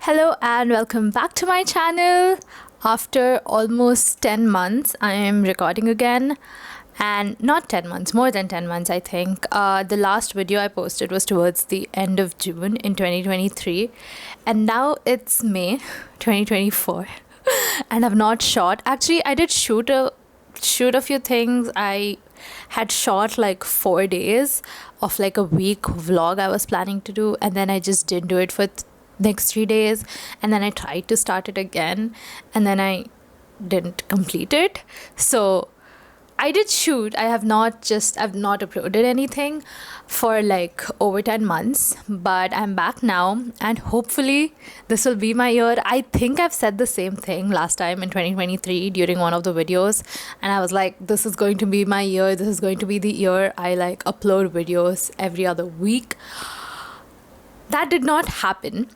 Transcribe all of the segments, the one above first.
Hello and welcome back to my channel. After almost 10 months, I am recording again. And not 10 months, more than 10 months, I think. The last video I posted was towards the end of June in 2023. And now it's May 2024. And I've not shot. Actually, I did shoot a few things. I had shot like 4 days of like a week vlog I was planning to do, and then I just didn't do it for next 3 days, and then I tried to start it again, and then I didn't complete it. So I did shoot. I've not uploaded anything for like over 10 months, but I'm back now, and hopefully this will be my year. I think I've said the same thing last time in 2023 during one of the videos, and I was like, this is going to be my year. This is going to be the year I like upload videos every other week. That did not happen,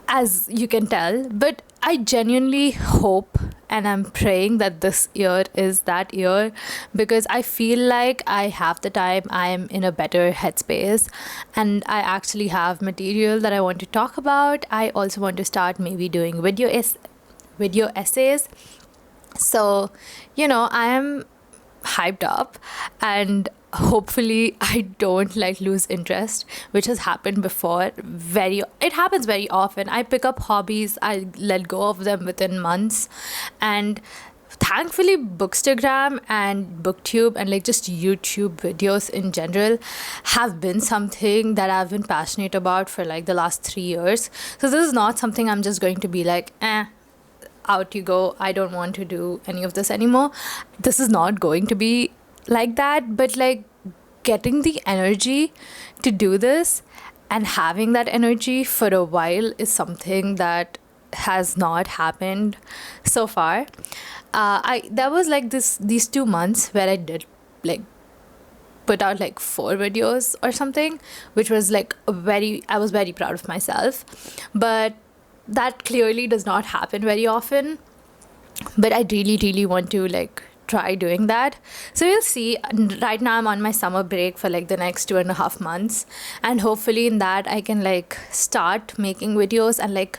as you can tell, but I genuinely hope and I'm praying that this year is that year, because I feel like I have the time. I am in a better headspace, and I actually have material that I want to talk about. I also want to start maybe doing video essays. So, I am hyped up, and hopefully I don't like lose interest, which has happened before. It happens very often. I pick up hobbies, I let go of them within months, and thankfully Bookstagram and Booktube and like just YouTube videos in general have been something that I've been passionate about for like the last 3 years. So this is not something I'm just going to be like, out you go, I don't want to do any of this anymore. This is not going to be like that, but like getting the energy to do this and having that energy for a while is something that has not happened so far. There was like these 2 months where I did like put out like 4 videos or something, which was like I was very proud of myself, but that clearly does not happen very often. But I really want to like try doing that. So you'll see, right now I'm on my summer break for like the next 2.5 months, and hopefully in that I can like start making videos and like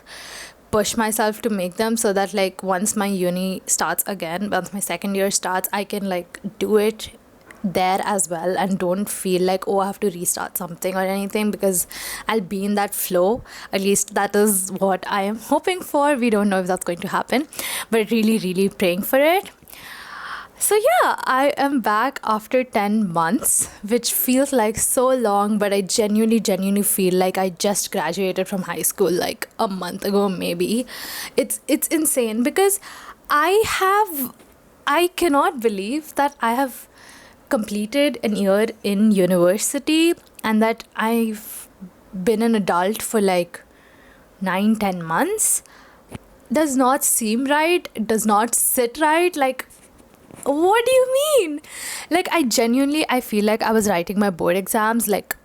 push myself to make them, so that like once my my second year starts, I can like do it there as well and don't feel like, oh, I have to restart something or anything, because I'll be in that flow. At least that is what I am hoping for. We don't know if that's going to happen, but really praying for it. So yeah, I am back after 10 months, which feels like so long, but I genuinely feel like I just graduated from high school like a month ago maybe. It's insane, because I cannot believe that I have completed an year in university and that I've been an adult for like 9-10 months. Does not seem right. It does not sit right. Like, what do you mean? Like, I feel like I was writing my board exams like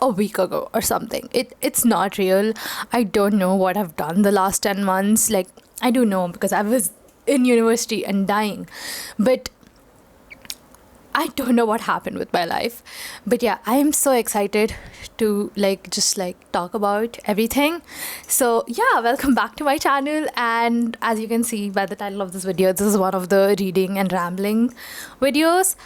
a week ago or something. It's not real. I don't know what I've done the last 10 months. Like, I do know, because I was in university and dying, but I don't know what happened with my life. But yeah, I am so excited to like just like talk about everything. So yeah, welcome back to my channel. And as you can see by the title of this video, this is one of the reading and rambling videos.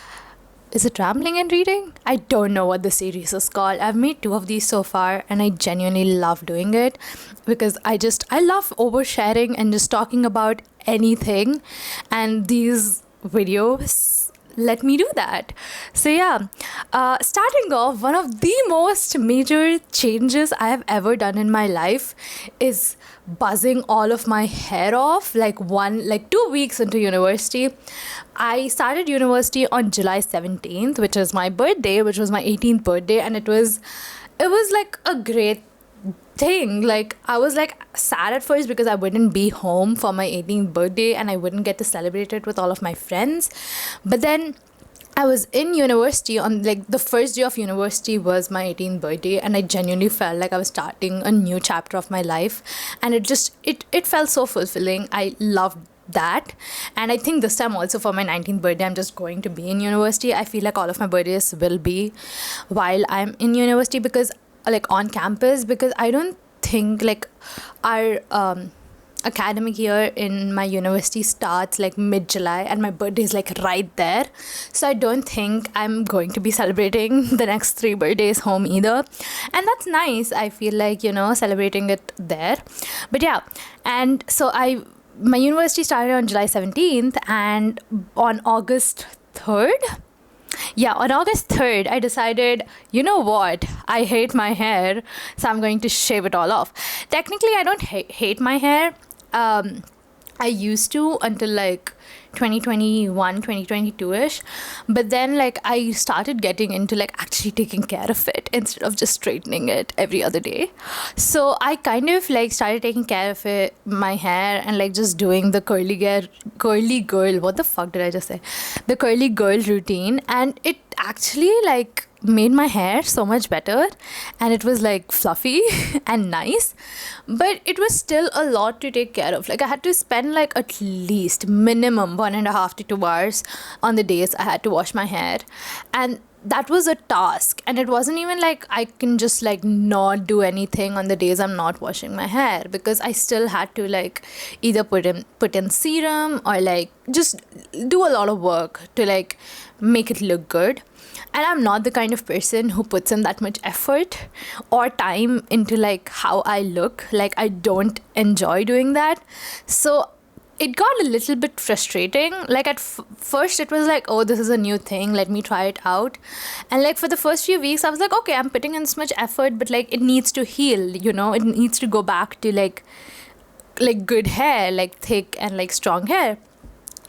Is it rambling and reading? I don't know what the series is called. I've made 2 of these so far, and I genuinely love doing it, because I love oversharing and just talking about anything, and these videos let me do that. So yeah, starting off, one of the most major changes I have ever done in my life is buzzing all of my hair off like 2 weeks into university. I started university on July 17th, which is my birthday, which was my 18th birthday, and it was like a great thing. Like, I was like sad at first because I wouldn't be home for my 18th birthday and I wouldn't get to celebrate it with all of my friends. But then I was in university on like the first day of university was my 18th birthday, and I genuinely felt like I was starting a new chapter of my life, and it felt so fulfilling. I loved that. And I think this time also for my 19th birthday, I'm just going to be in university. I feel like all of my birthdays will be while I'm in university, because like on campus, because I don't think like our academic year in my university starts like mid-July, and my birthday is like right there. So I don't think I'm going to be celebrating the next 3 birthdays home either. And that's nice. I feel like, celebrating it there. But yeah, and so my university started on July 17th, and on August 3rd, on August 3rd, I decided, you know what? I hate my hair, so I'm going to shave it all off. Technically, I don't hate my hair. I used to until like 2021, 2022-ish. But then like I started getting into like actually taking care of it instead of just straightening it every other day. So I kind of like started taking care of my hair, and like just doing the curly girl, what the fuck did I just say? The curly girl routine. And it actually like made my hair so much better, and it was like fluffy and nice, but it was still a lot to take care of. Like I had to spend like at least minimum 1.5 to 2 hours on the days I had to wash my hair, and that was a task. And it wasn't even like I can just like not do anything on the days I'm not washing my hair, because I still had to like either put in serum or like just do a lot of work to like make it look good. And I'm not the kind of person who puts in that much effort or time into like how I look. Like I don't enjoy doing that. So it got a little bit frustrating. Like at first it was like, oh, this is a new thing, let me try it out. And like for the first few weeks I was like, okay, I'm putting in so much effort, but like it needs to heal, it needs to go back to like good hair, like thick and like strong hair.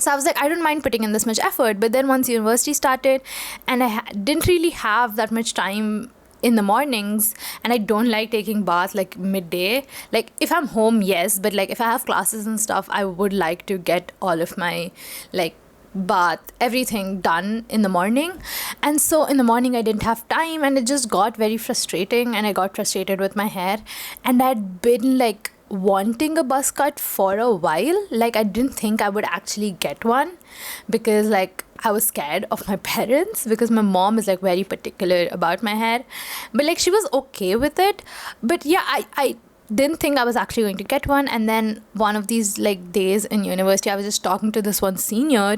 So I was like, I don't mind putting in this much effort. But then once university started, and I didn't really have that much time in the mornings, and I don't like taking bath like midday. Like if I'm home, yes, but like if I have classes and stuff, I would like to get all of my like bath, everything done in the morning. And so in the morning I didn't have time, and it just got very frustrating, and I got frustrated with my hair. And I'd been like wanting a buzz cut for a while. Like I didn't think I would actually get one, because like I was scared of my parents, because my mom is like very particular about my hair, but like she was okay with it. But yeah, I didn't think I was actually going to get one. And then one of these like days in university, I was just talking to this one senior,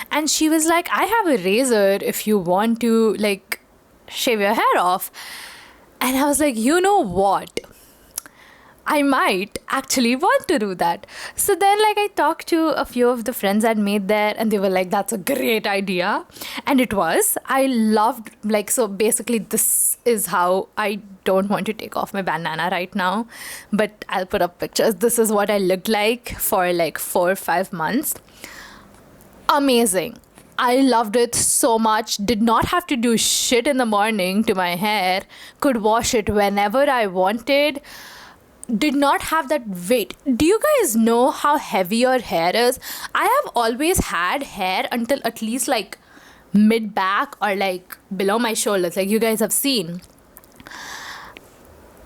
and she was like, I have a razor if you want to like shave your hair off. And I was like, you know what, I might actually want to do that. So then like I talked to a few of the friends I'd made there, and they were like, that's a great idea. And it was. I loved, like, so basically this is how I don't want to take off my bandana right now, but I'll put up pictures. This is what I looked like for like 4 or 5 months. Amazing. I loved it so much. Did not have to do shit in the morning to my hair. Could wash it whenever I wanted. Did not have that weight. Do you guys know how heavy your hair is? I have always had hair until at least like mid back or like below my shoulders, like you guys have seen.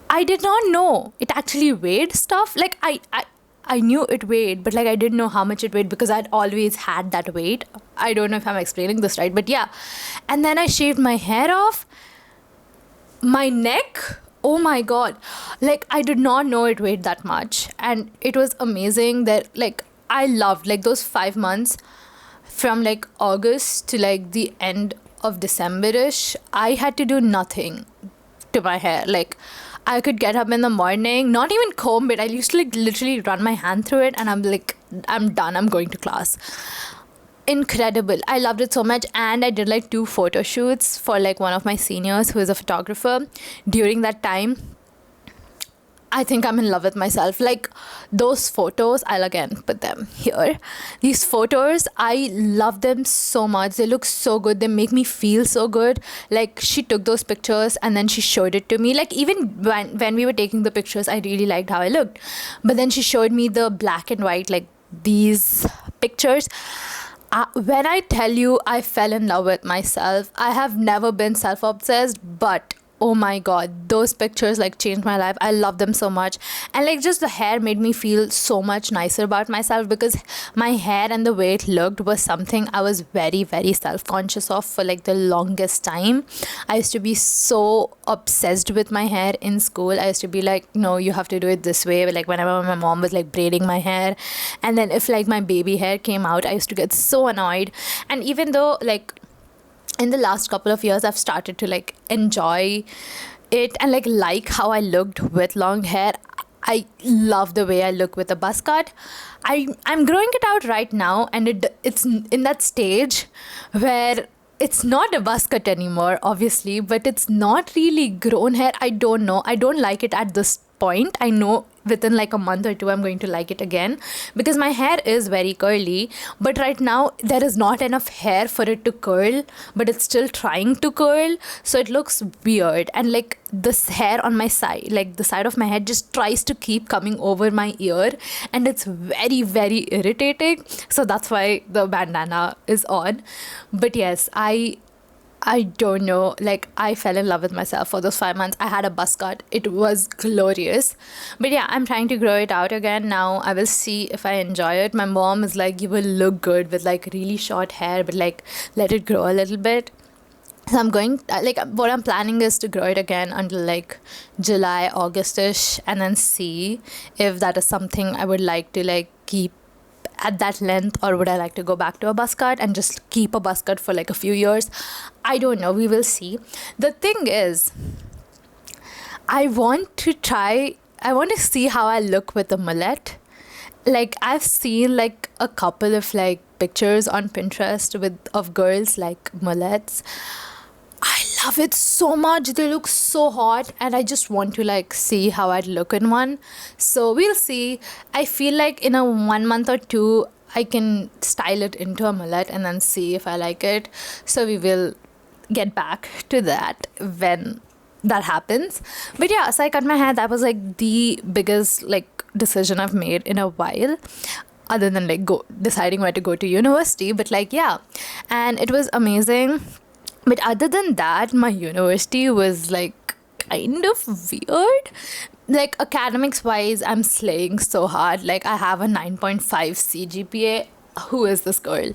I did not know it actually weighed stuff. Like I knew it weighed, but like I didn't know how much it weighed, because I'd always had that weight. I don't know if I'm explaining this right, but yeah. And then I shaved my hair off. My neck, oh my god, like I did not know it weighed that much. And it was amazing that like I loved like those 5 months from like August to like the end of December-ish. I had to do nothing to my hair. Like I could get up in the morning, not even comb it. I used to like literally run my hand through it, and I'm like, I'm done, I'm going to class. Incredible. I loved it so much. And I did like 2 photo shoots for like one of my seniors who is a photographer during that time. I think I'm in love with myself. Like those photos, I'll again put them here. These photos, I love them so much. They look so good. They make me feel so good. Like she took those pictures and then she showed it to me. Like even when we were taking the pictures, I really liked how I looked. But then she showed me the black and white, like these pictures. When I tell you I fell in love with myself, I have never been self-obsessed, but oh my god, those pictures like changed my life. I love them so much. And like just the hair made me feel so much nicer about myself, because my hair and the way it looked was something I was very, very self-conscious of for like the longest time. I used to be so obsessed with my hair in school. I used to be like, no, you have to do it this way. Like whenever my mom was like braiding my hair, and then if like my baby hair came out, I used to get so annoyed. And even though like in the last couple of years I've started to like enjoy it and like how I looked with long hair, I love the way I look with a buzz cut. I'm growing it out right now, and it's in that stage where it's not a buzz cut anymore, obviously, but it's not really grown hair. I don't know. I don't like it at this point. I know within like a month or two I'm going to like it again, because my hair is very curly, but right now there is not enough hair for it to curl, but it's still trying to curl, so it looks weird. And like this hair on my side, like the side of my head, just tries to keep coming over my ear, and it's very, very irritating. So that's why the bandana is on. But yes, I don't know, like I fell in love with myself for those 5 months. I had a buzz cut. It was glorious. But yeah, I'm trying to grow it out again now. I will see if I enjoy it. My mom is like, you will look good with like really short hair, but like let it grow a little bit. So I'm going, like what I'm planning is to grow it again until like July, August-ish, and then see if that is something I would like to like keep at that length, or would I like to go back to a buzz cut and just keep a buzz cut for like a few years. I don't know, we will see. The thing is, I want to see how I look with a mullet. Like I've seen like a couple of like pictures on Pinterest of girls like mullets. I love it so much. They look so hot, and I just want to like see how I'd look in one. So we'll see. I feel like in a 1 month or two I can style it into a mullet and then see if I like it. So we will get back to that when that happens. But yeah, so I cut my hair. That was like the biggest like decision I've made in a while, other than like deciding where to go to university. But like yeah, and it was amazing. But other than that, my university was like kind of weird. Like academics wise, I'm slaying so hard. Like I have a 9.5 CGPA. Who is this girl?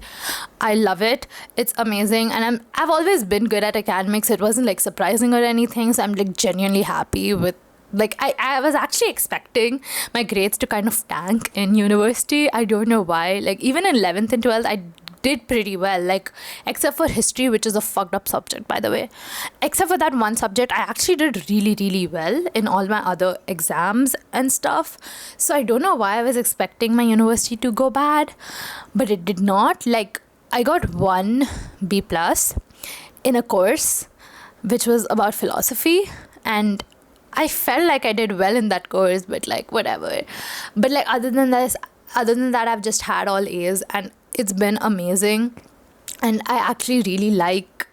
I love it. It's amazing. And I've always been good at academics. It wasn't like surprising or anything. So I'm like genuinely happy with, like I was actually expecting my grades to kind of tank in university. I don't know why. Like even in 11th and 12th, I did pretty well, like except for history, which is a fucked up subject, by the way. Except for that one subject, I actually did really, really well in all my other exams and stuff. So I don't know why I was expecting my university to go bad, but it did not. Like I got 1 B plus in a course which was about philosophy, and I felt like I did well in that course, but like whatever. But like other than that, I've just had all A's, and it's been amazing. And I actually really like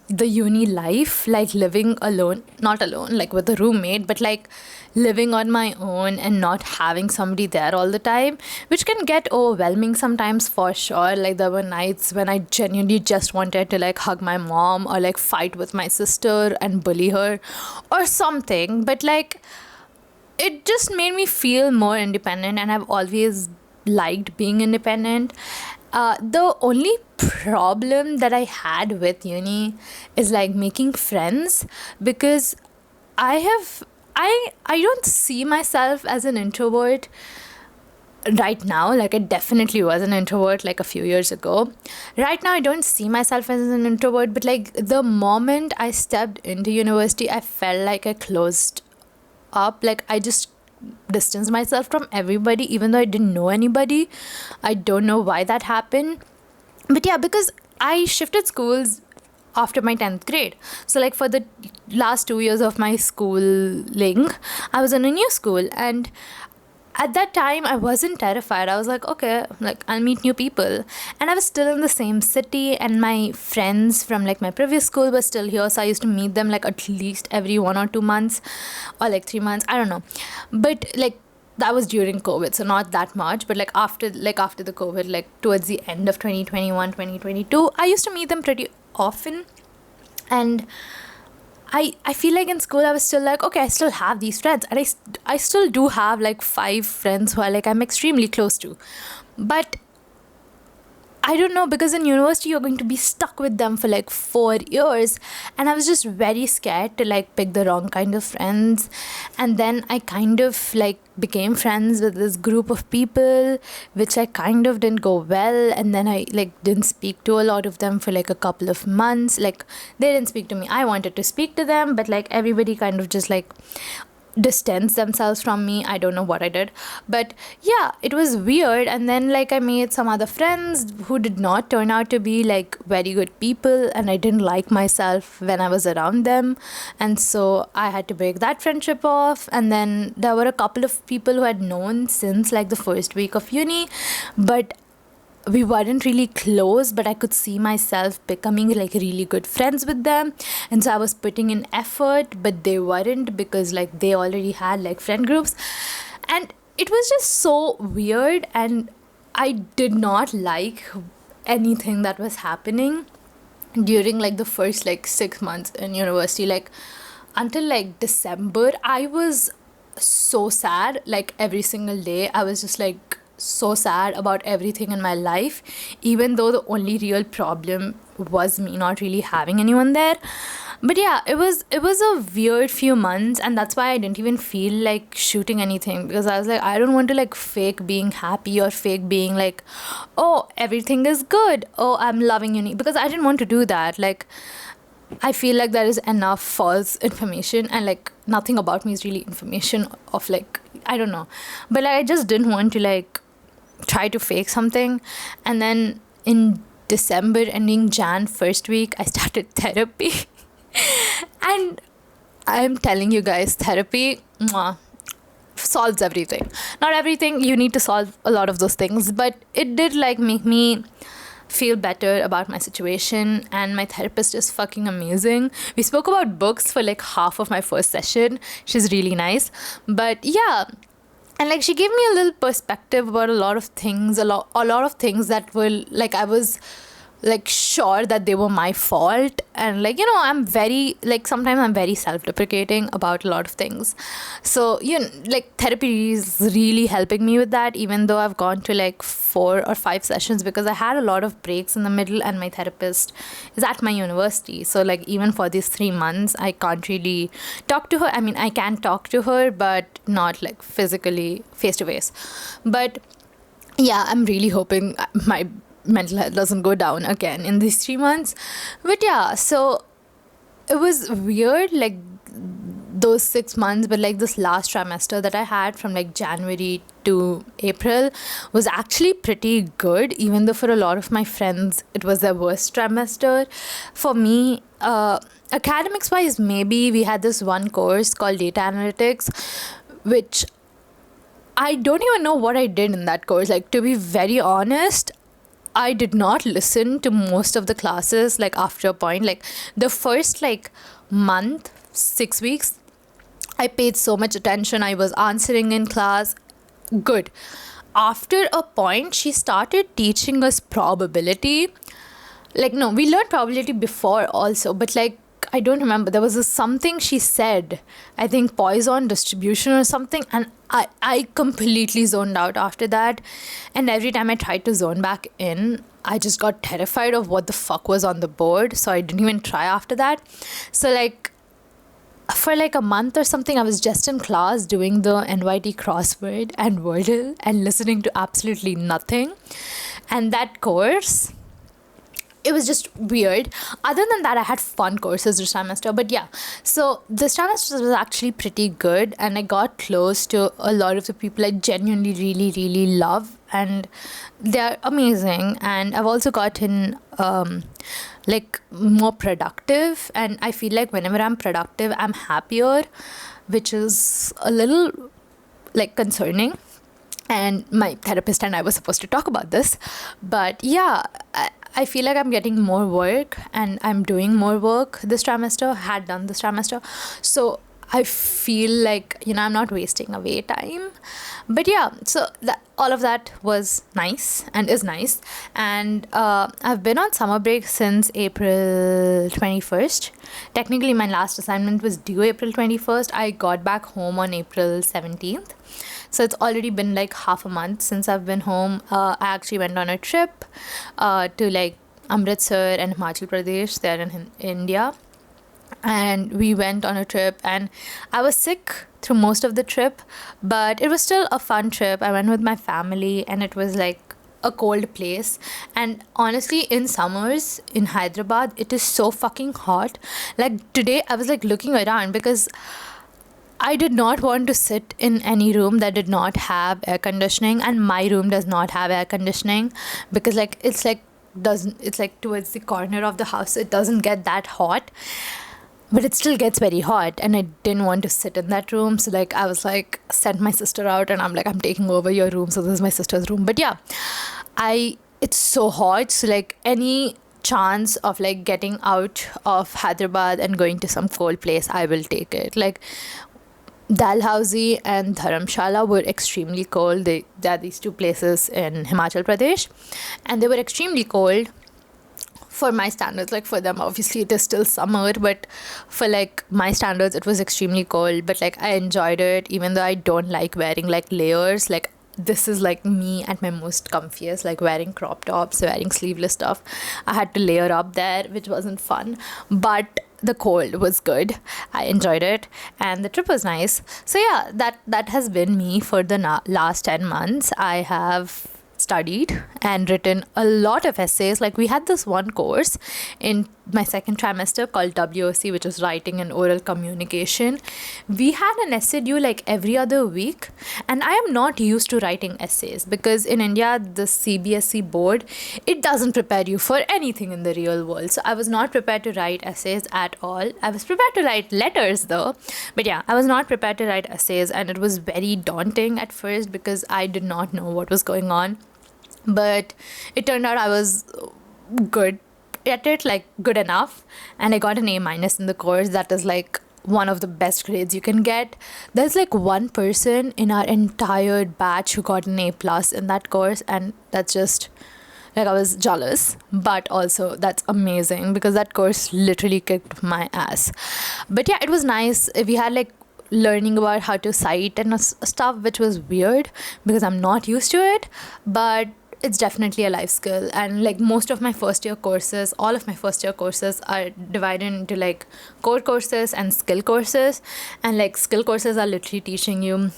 the uni life, like living alone, not alone, like with a roommate, but like living on my own and not having somebody there all the time, which can get overwhelming sometimes for sure. Like there were nights when I genuinely just wanted to like hug my mom or like fight with my sister and bully her or something. But like it just made me feel more independent, and I've always liked being independent. The only problem that I had with uni is like making friends, because I don't see myself as an introvert right now. Like I definitely was an introvert like a few years ago. Right now I don't see myself as an introvert, but like the moment I stepped into university, I felt like I closed up. Like I just distanced myself from everybody, even though I didn't know anybody. I don't know why that happened, but yeah, because I shifted schools after my 10th grade. So like for the last 2 years of my schooling, I was in a new school, and at that time I wasn't terrified. I was like, okay, like I'll meet new people, and I was still in the same city, and my friends from like my previous school were still here, so I used to meet them like at least every 1 or 2 months, or like 3 months, I don't know. But like that was during COVID, so not that much. But like after the COVID, like towards the end of 2021, 2022, I used to meet them pretty often. And I feel like in school I was still like, okay, I still have these friends, and I still do have like 5 friends who are like I'm extremely close to, but I don't know, because in university you're going to be stuck with them for like 4 years, and I was just very scared to like pick the wrong kind of friends. And then I kind of like became friends with this group of people, which I kind of didn't go well, and then I like didn't speak to a lot of them for like a couple of months. Like they didn't speak to me. I wanted to speak to them, but like everybody kind of just like distance themselves from me. I don't know what I did, but yeah, it was weird. And then like I made some other friends who did not turn out to be like very good people, and I didn't like myself when I was around them, and so I had to break that friendship off. And then there were a couple of people who had known since like the first week of uni, but we weren't really close, but I could see myself becoming like really good friends with them. And so I was putting in effort, but they weren't, because like they already had like friend groups. And it was just so weird, and I did not like anything that was happening during like the first like 6 months in university. Like until like December, I was so sad. Like every single day I was just like so sad about everything in my life, even though the only real problem was me not really having anyone there. But yeah, it was a weird few months, and that's why I didn't even feel like shooting anything, because I was like, I don't want to like fake being happy or fake being like, oh, everything is good, oh, I'm loving uni, because I didn't want to do that. Like I feel like there is enough false information, and like nothing about me is really information of like, I don't know. But like I just didn't want to like try to fake something. And then in December ending Jan first week, I started therapy. And I'm telling you guys, therapy solves everything. Not everything, you need to solve a lot of those things, but it did like make me feel better about my situation. And my therapist is fucking amazing. We spoke about books for like half of my first session. She's really nice. But yeah, and like she gave me a little perspective about a lot of things, a lot of things that were like, I was like sure that they were my fault. And like, you know, I'm very like, sometimes I'm very self-deprecating about a lot of things. So you know, like therapy is really helping me with that, even though I've gone to like 4 or 5 sessions, because I had a lot of breaks in the middle, and my therapist is at my university. So like even for these 3 months I can't really talk to her. I mean, I can talk to her, but not like physically face to face. But yeah, I'm really hoping my mental health doesn't go down again in these 3 months. But yeah, so it was weird like those 6 months, but like this last trimester that I had from like January to April was actually pretty good, even though for a lot of my friends it was their worst trimester. For me, academics wise, maybe we had this one course called data analytics, which I don't even know what I did in that course. Like, to be very honest, I did not listen to most of the classes. Like after a point, like the first like month, 6 weeks, I paid so much attention. I was answering in class. Good. After a point, she started teaching us probability. Like, no, we learned probability before also, but like, I don't remember. There was something she said, I think Poisson distribution or something, and I completely zoned out after that. And every time I tried to zone back in, I just got terrified of what the fuck was on the board. So I didn't even try after that. So like, for like a month or something, I was just in class doing the NYT crossword and Wordle and listening to absolutely nothing. And that course, it was just weird. Other than that, I had fun courses this trimester. But yeah, so this trimester was actually pretty good, and I got close to a lot of the people I genuinely really, really love, and they're amazing. And I've also gotten like more productive, and I feel like whenever I'm productive, I'm happier, which is a little like concerning. And my therapist and I were supposed to talk about this, but yeah, I feel like I'm getting more work, and I'm doing more work this trimester, had done this trimester. So I feel like, I'm not wasting away time. But yeah, so all of that was nice and is nice. And I've been on summer break since April 21st. Technically, my last assignment was due April 21st. I got back home on April 17th. So it's already been like half a month since I've been home. I actually went on a trip to like Amritsar and Himachal Pradesh there in India. And we went on a trip, and I was sick through most of the trip, but it was still a fun trip. I went with my family, and it was like a cold place. And honestly, in summers in Hyderabad, it is so fucking hot. Like today I was like looking around because I did not want to sit in any room that did not have air conditioning, and my room does not have air conditioning because it's like towards the corner of the house, so it doesn't get that hot, but it still gets very hot, and I didn't want to sit in that room. So like I was like, sent my sister out, and I'm like, I'm taking over your room, so this is my sister's room. But yeah, it's so hot, so like any chance of like getting out of Hyderabad and going to some cold place, I will take it. Like Dalhousie and Dharamshala were extremely cold. They are these two places in Himachal Pradesh, and they were extremely cold for my standards. Like for them, obviously it is still summer, but for like my standards, it was extremely cold. But like I enjoyed it, even though I don't like wearing like layers. Like this is like me at my most comfiest, like wearing crop tops, wearing sleeveless stuff. I had to layer up there, which wasn't fun, but the cold was good. I enjoyed it, and the trip was nice. So yeah, that has been me for the last 10 months. I have studied and written a lot of essays. Like we had this one course in my second trimester called WOC, which is writing and oral communication. We had an essay due like every other week, and I am not used to writing essays because in India, the CBSE board, it doesn't prepare you for anything in the real world. So I was not prepared to write essays at all. I was prepared to write letters though, but yeah, I was not prepared to write essays, and it was very daunting at first because I did not know what was going on. But it turned out I was good at it, like good enough, and I got an A- in the course. That is like one of the best grades you can get. There's like one person in our entire batch who got an A+ in that course, and that's just like, I was jealous, but also that's amazing because that course literally kicked my ass. But yeah, it was nice. We had like learning about how to cite and stuff, which was weird because I'm not used to it, but it's definitely a life skill. And like most of my first year courses, all of my first year courses are divided into like core courses and skill courses. And like skill courses are literally teaching you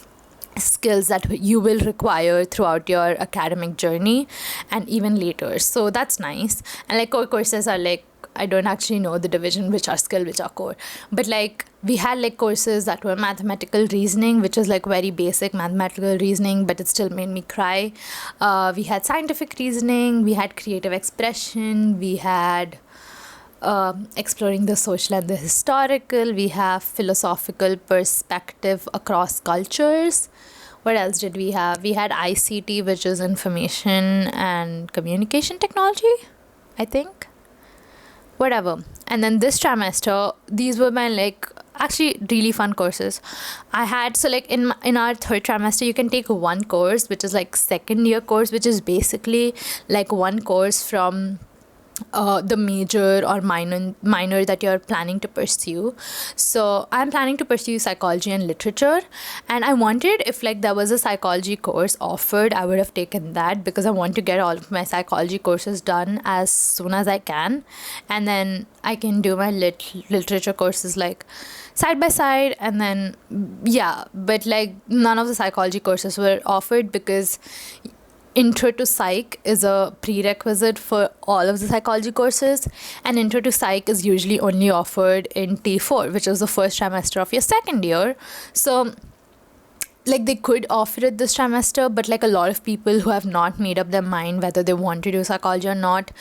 skills that you will require throughout your academic journey and even later. So that's nice. And like core courses are like, I don't actually know the division, which are skill, which are core. But like we had like courses that were mathematical reasoning, which is like very basic mathematical reasoning, but it still made me cry. We had scientific reasoning, we had creative expression, we had exploring the social and the historical, we have philosophical perspective across cultures. What else did we have? We had ICT, which is information and communication technology, I think. Whatever. And then this trimester, these were my like actually really fun courses I had. So like in our third trimester, you can take one course, which is like second year course, which is basically like one course from the major or minor that you're planning to pursue. So I'm planning to pursue psychology and literature, and I wondered if like there was a psychology course offered, I would have taken that because I want to get all of my psychology courses done as soon as I can, and then I can do my literature courses like side by side. And then yeah, but like none of the psychology courses were offered because Intro to Psych is a prerequisite for all of the psychology courses, and Intro to Psych is usually only offered in T4, which is the first trimester of your second year. So like they could offer it this trimester, but like a lot of people who have not made up their mind whether they want to do psychology or not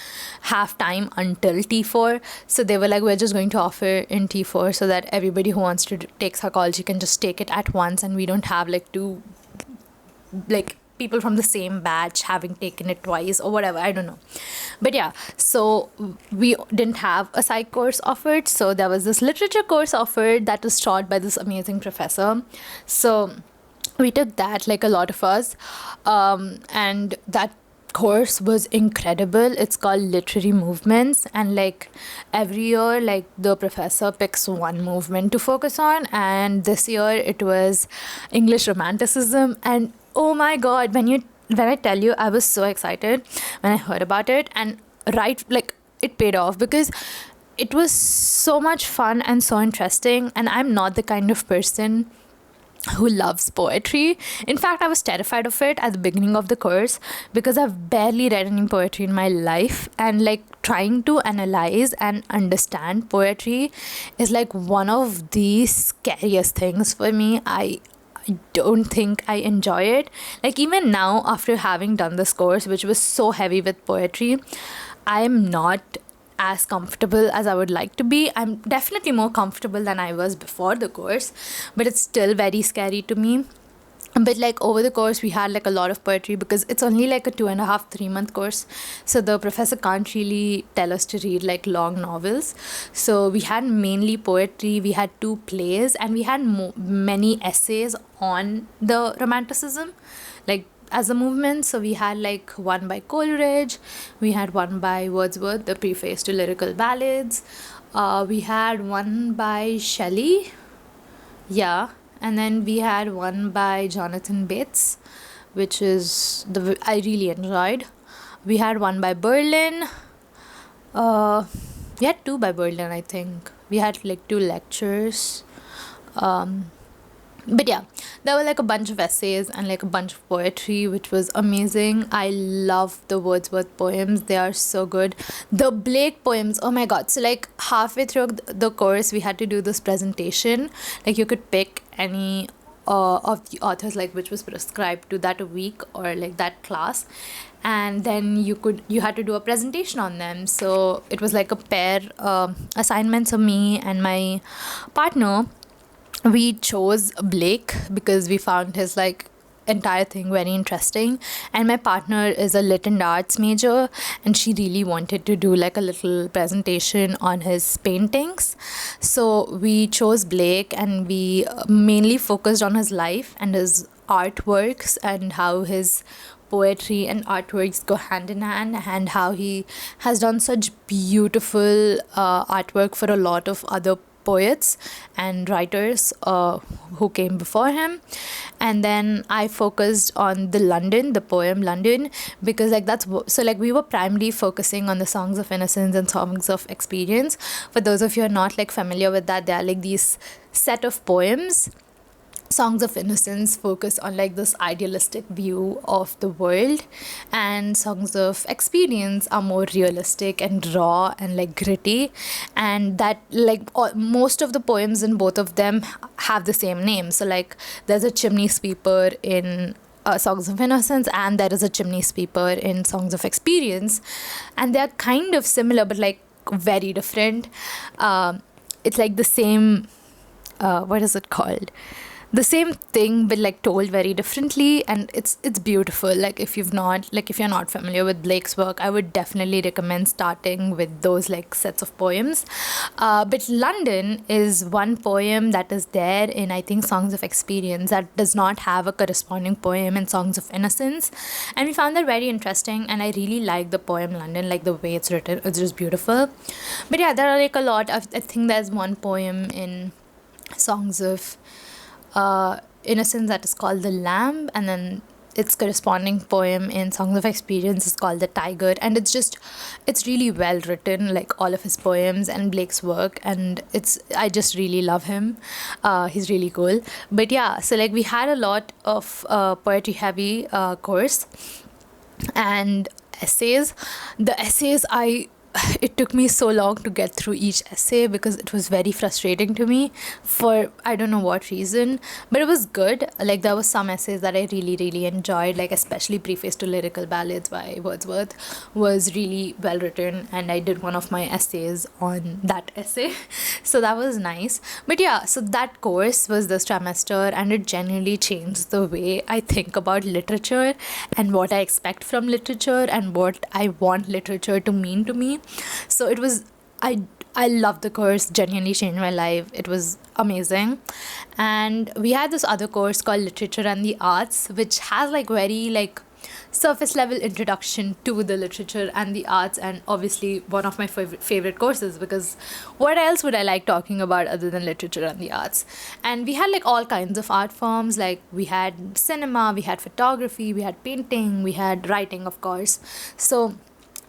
have time until T4. So they were like, we're just going to offer in T4 so that everybody who wants to take psychology can just take it at once, and we don't have like to like people from the same batch having taken it twice or whatever, I don't know. But yeah, so we didn't have a psych course offered, so there was this literature course offered that was taught by this amazing professor. So we took that, like a lot of us, and that course was incredible. It's called literary movements, and like every year, like the professor picks one movement to focus on, and this year it was English romanticism. And oh my god, when I tell you, I was so excited when I heard about it, and right, like it paid off because it was so much fun and so interesting. And I'm not the kind of person who loves poetry. In fact, I was terrified of it at the beginning of the course because I've barely read any poetry in my life, and like trying to analyze and understand poetry is like one of the scariest things for me. I don't think I enjoy it. Like even now, after having done this course, which was so heavy with poetry, I am not as comfortable as I would like to be. I'm definitely more comfortable than I was before the course, but it's still very scary to me. But like over the course, we had like a lot of poetry because it's only like a 2.5, 3 month course. So the professor can't really tell us to read like long novels. So we had mainly poetry, we had 2 plays, and we had many essays on the romanticism, like as a movement. So we had like one by Coleridge, we had one by Wordsworth, the preface to lyrical ballads, we had one by Shelley, yeah, and then we had one by Jonathan Bates, which is the I really enjoyed. We had one by Berlin. We had 2 by Berlin, I think. We had like 2 lectures. But yeah, there were like a bunch of essays and like a bunch of poetry, which was amazing. I love the Wordsworth poems, they are so good. The Blake poems, oh my god. So like halfway through the course, we had to do this presentation. Like you could pick any of the authors, like which was prescribed to that week or like that class, and then you had to do a presentation on them. So it was like a pair assignment. So me and my partner, we chose Blake because we found his like entire thing very interesting, and my partner is a lit and arts major, and she really wanted to do like a little presentation on his paintings. So we chose Blake, and we mainly focused on his life and his artworks and how his poetry and artworks go hand in hand, and how he has done such beautiful artwork for a lot of other poets and writers who came before him. And then I focused on the poem London, because like so like we were primarily focusing on the songs of innocence and songs of experience. For those of you who are not like familiar with that, they are like these set of poems. Songs of Innocence focus on like this idealistic view of the world, and Songs of Experience are more realistic and raw and like gritty. And that like most of the poems in both of them have the same name. So like there's a chimney sweeper in Songs of Innocence, and there is a chimney sweeper in Songs of Experience, and they're kind of similar but like very different. It's like the same, what is it called? The same thing but like told very differently, and it's beautiful. Like if you're not familiar with Blake's work, I would definitely recommend starting with those like sets of poems. But London is one poem that is there in, I think, Songs of Experience, that does not have a corresponding poem in Songs of Innocence, and we found that very interesting. And I really like the poem London, like the way it's written, it's just beautiful. But yeah, there are like a lot of, I think there's one poem in Songs of Innocence that is called The Lamb, and then its corresponding poem in Songs of Experience is called The Tiger. And it's really well written, like all of his poems and Blake's work, and I just really love him. He's really cool. But yeah, so like we had a lot of poetry heavy course and essays. The essays, I it took me so long to get through each essay because it was very frustrating to me for I don't know what reason, but it was good. Like there was some essays that I really enjoyed, like especially Preface to Lyrical Ballads by Wordsworth was really well written, and I did one of my essays on that essay. So that was nice. But yeah, so that course was this trimester, and it genuinely changed the way I think about literature and what I expect from literature and what I want literature to mean to me. So it was I loved the course, genuinely changed my life. It was amazing. And we had this other course called Literature and the Arts, which has like very like surface level introduction to the literature and the arts, and obviously one of my favorite courses, because what else would I like talking about other than literature and the arts. And we had like all kinds of art forms, like we had cinema, we had photography, we had painting, we had writing, of course. So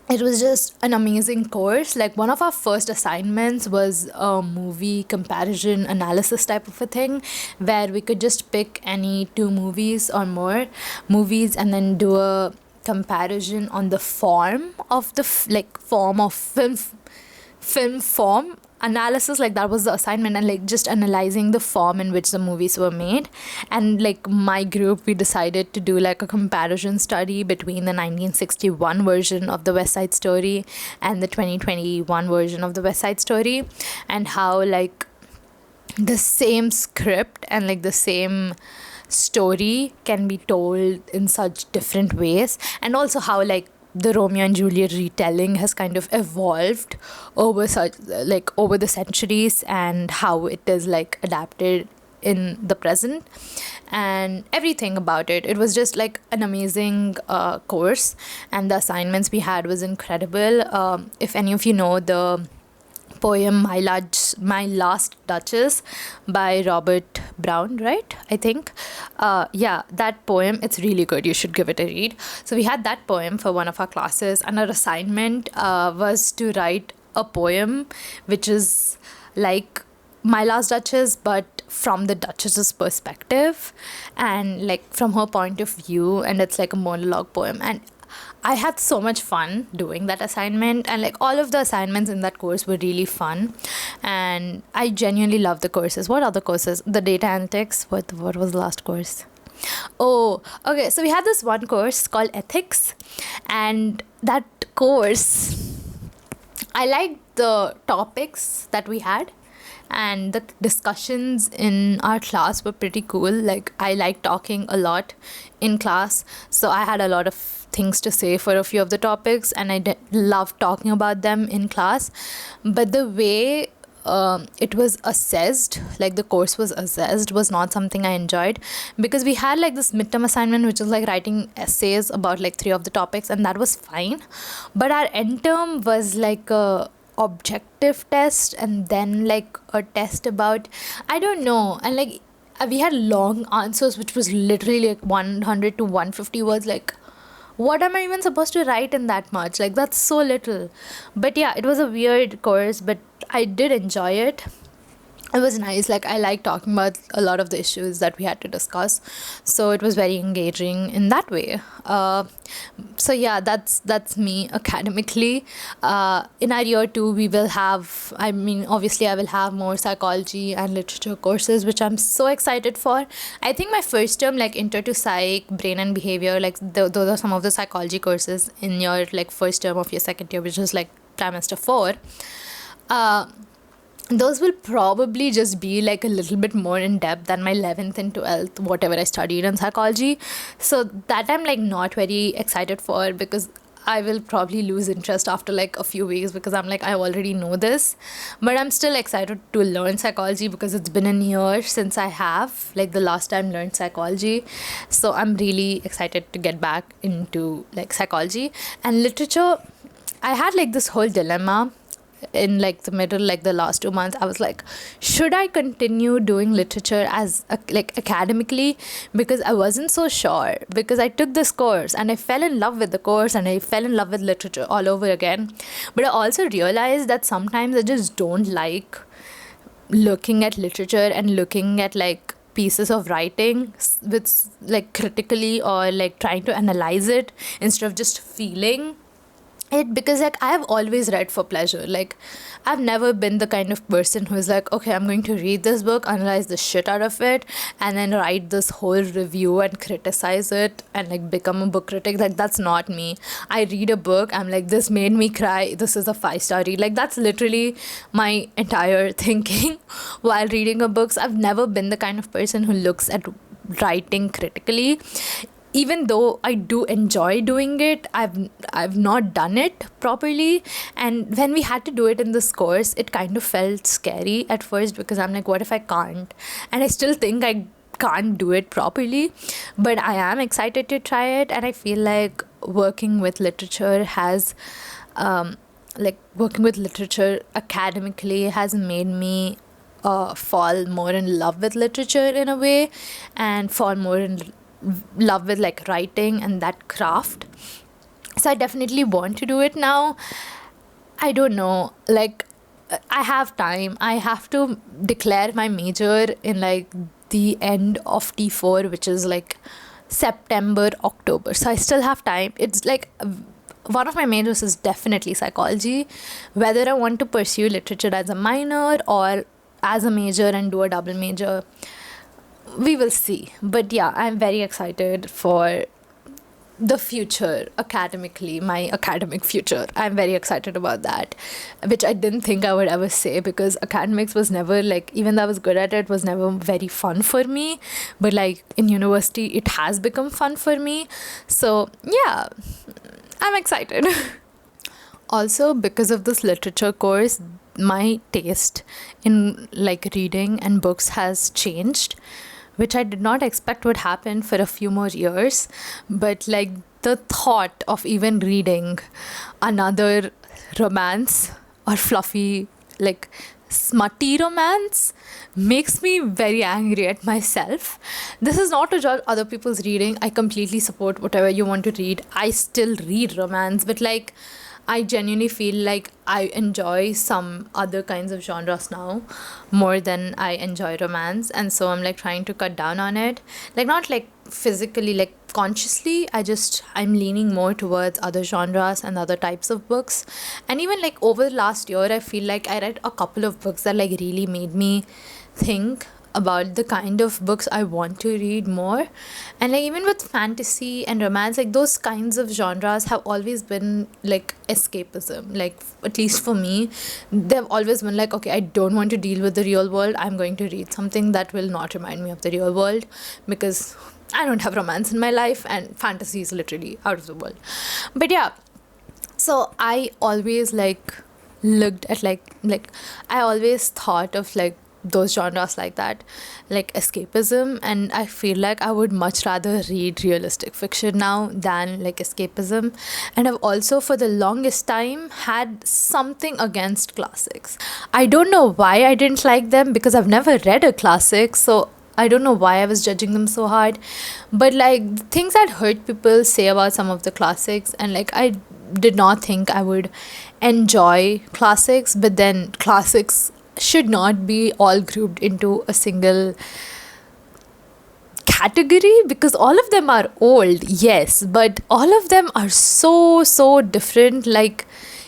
it was just an amazing course. Like one of our first assignments was a movie comparison analysis type of a thing, where we could just pick any two movies or more movies and then do a comparison on the form of the like form of film form analysis. Like that was the assignment, and like just analyzing the form in which the movies were made. And like my group, we decided to do like a comparison study between the 1961 version of the West Side Story and the 2021 version of the West Side Story, and how like the same script and like the same story can be told in such different ways, and also how like the Romeo and Juliet retelling has kind of evolved over such like over the centuries, and how it is like adapted in the present and everything about it. It was just like an amazing course, and the assignments we had was incredible. If any of you know the poem My Last Duchess by Robert Brown, right? I think. Yeah, that poem, it's really good. You should give it a read. So we had that poem for one of our classes, and our assignment was to write a poem which is like My Last Duchess, but from the Duchess's perspective and like from her point of view, and it's like a monologue poem. And I had so much fun doing that assignment, and like all of the assignments in that course were really fun, and I genuinely love the courses. What other courses? The data analytics. What was the last course? Oh, okay. So we had this one course called ethics, and that course, I liked the topics that we had, and the discussions in our class were pretty cool. Like I like talking a lot in class, so I had a lot of things to say for a few of the topics, and I love talking about them in class. But the way it was assessed, like the course was assessed, was not something I enjoyed, because we had like this midterm assignment which was like writing essays about like 3 of the topics, and that was fine. But our end term was like a objective test, and then like a test about I don't know, and like we had long answers which was literally like 100 to 150 words. Like what am I even supposed to write in that much? Like that's so little. But yeah, it was a weird course, but I did enjoy it. It was nice. Like I like talking about a lot of the issues that we had to discuss, so it was very engaging in that way. So yeah, that's me academically. In our year 2 we will have, I mean obviously I will have more psychology and literature courses, which I'm so excited for. I think my first term, like intro to psych, brain and behavior, like those are some of the psychology courses in your like first term of your second year, which is like trimester 4. Those will probably just be like a little bit more in depth than my 11th and 12th, whatever I studied in psychology. So that I'm like not very excited for, because I will probably lose interest after like a few weeks, because I'm like, I already know this. But I'm still excited to learn psychology, because it's been a year since I have like the last time learned psychology. So I'm really excited to get back into like psychology. And literature, I had like this whole dilemma in like the middle, like the last 2 months. I was like, should I continue doing literature as like academically, because I wasn't so sure, because I took this course and I fell in love with the course and I fell in love with literature all over again. But I also realized that sometimes I just don't like looking at literature and looking at like pieces of writing with like critically, or like trying to analyze it instead of just feeling it because like I've always read for pleasure. Like I've never been the kind of person who's like, okay, I'm going to read this book, analyze the shit out of it, and then write this whole review and criticize it and like become a book critic. Like that's not me. I read a book, I'm like, this made me cry, this is a 5-star read. Like that's literally my entire thinking while reading a book. So I've never been the kind of person who looks at writing critically. Even though I do enjoy doing it, I've not done it properly. And when we had to do it in this course, it kind of felt scary at first because I'm like, what if I can't? And I still think I can't do it properly, but I am excited to try it. And I feel like working with literature has working with literature academically has made me fall more in love with literature in a way, and fall more in love with like writing and that craft. So I definitely want to do it now. I don't know, like I have time. I have to declare my major in like the end of T4, which is like September, October. So I still have time. It's like one of my majors is definitely psychology. Whether I want to pursue literature as a minor or as a major and do a double major, we will see. But yeah, I'm very excited for the future academically, my academic future. I'm very excited about that, which I didn't think I would ever say, because academics was never like, even though I was good at it, was never very fun for me. But like in university, it has become fun for me. So yeah, I'm excited. Also, because of this literature course, my taste in like reading and books has changed, which I did not expect would happen for a few more years. But like the thought of even reading another romance or fluffy, like smutty romance, makes me very angry at myself. This is not to judge other people's reading. I completely support whatever you want to read. I still read romance, but like I genuinely feel like I enjoy some other kinds of genres now more than I enjoy romance. And so I'm like trying to cut down on it. Like not like physically, like consciously. I'm leaning more towards other genres and other types of books. And even like over the last year, I feel like I read a couple of books that like really made me think about the kind of books I want to read more. And like even with fantasy and romance, like those kinds of genres have always been like escapism. Like at least for me, they've always been like, okay, I don't want to deal with the real world, I'm going to read something that will not remind me of the real world, because I don't have romance in my life and fantasy is literally out of the world. But yeah, so I always like looked at like I always thought of like those genres like that, like escapism. And I feel like I would much rather read realistic fiction now than like escapism. And I've also for the longest time had something against classics. I don't know why I didn't like them, because I've never read a classic, so I don't know why I was judging them so hard. But like things that hurt people say about some of the classics, and like I did not think I would enjoy classics. But then classics should not be all grouped into a single category, because all of them are old, yes, but all of them are so different. Like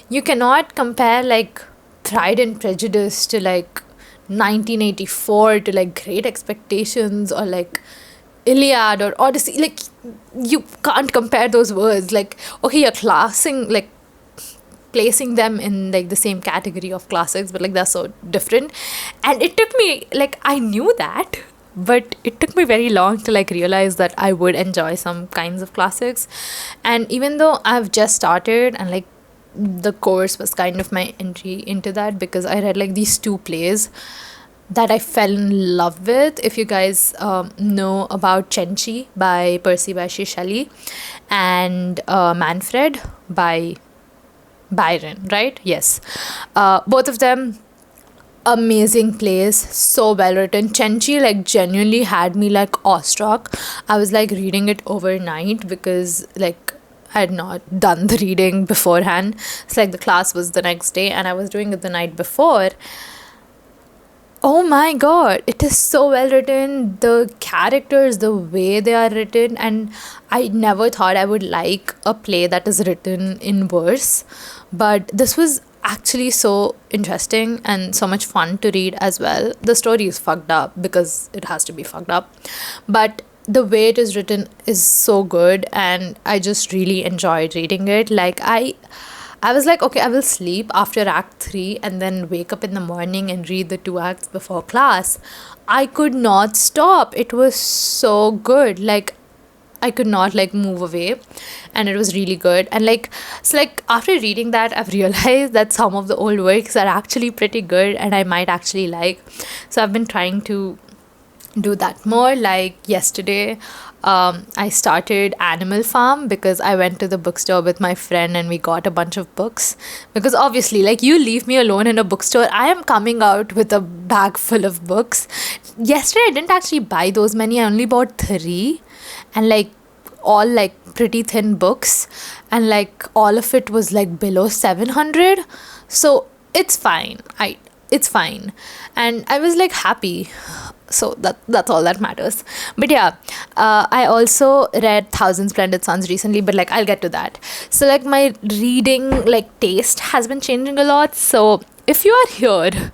you cannot compare like Pride and Prejudice to like 1984 to like Great Expectations or like Iliad or Odyssey. Like you can't compare those words. Like okay, you're classing like placing them in like the same category of classics, but like they're so different. And it took me like, I knew that, but it took me very long to like realize that I would enjoy some kinds of classics. And even though I've just started, and like the course was kind of my entry into that, because I read like these two plays that I fell in love with. If you guys know about Cenci by Percy Bysshe Shelley and Manfred by Byron, right? Yes. Both of them amazing plays, so well written. Cenci like genuinely had me like awestruck. I was like reading it overnight because like I had not done the reading beforehand. It's like the class was the next day and I was doing it the night before. Oh my god, it is so well written. The characters, the way they are written, and I never thought I would like a play that is written in verse. But this was actually so interesting and so much fun to read as well. The story is fucked up because it has to be fucked up. But the way it is written is so good, and I just really enjoyed reading it. I was like, okay, I will sleep after Act 3 and then wake up in the morning and read the two acts before class. I could not stop. It was so good. Like, I could not like move away, and it was really good. And like, it's like after reading that, I've realized that some of the old works are actually pretty good and I might actually like. So I've been trying to do that more. Like yesterday, I started Animal Farm because I went to the bookstore with my friend and we got a bunch of books. Because obviously, like, you leave me alone in a bookstore, I am coming out with a bag full of books. Yesterday, I didn't actually buy those many, I only bought three, and like all like pretty thin books, and like all of it was like below 700. So it's fine, and I was like happy. So that's all that matters. But yeah, I also read Thousand Splendid Suns recently, but like I'll get to that. So like my reading like taste has been changing a lot. So if you are here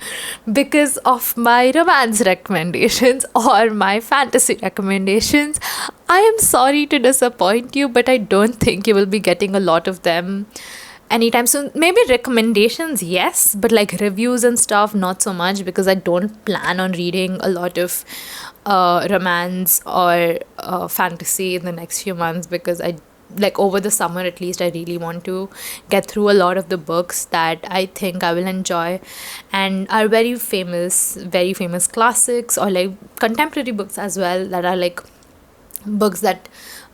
because of my romance recommendations or my fantasy recommendations, I am sorry to disappoint you, but I don't think you will be getting a lot of them anytime soon. Maybe recommendations, yes, but like reviews and stuff, not so much, because I don't plan on reading a lot of romance or fantasy in the next few months, because I like over the summer at least I really want to get through a lot of the books that I think I will enjoy and are very famous classics, or like contemporary books as well, that are like books that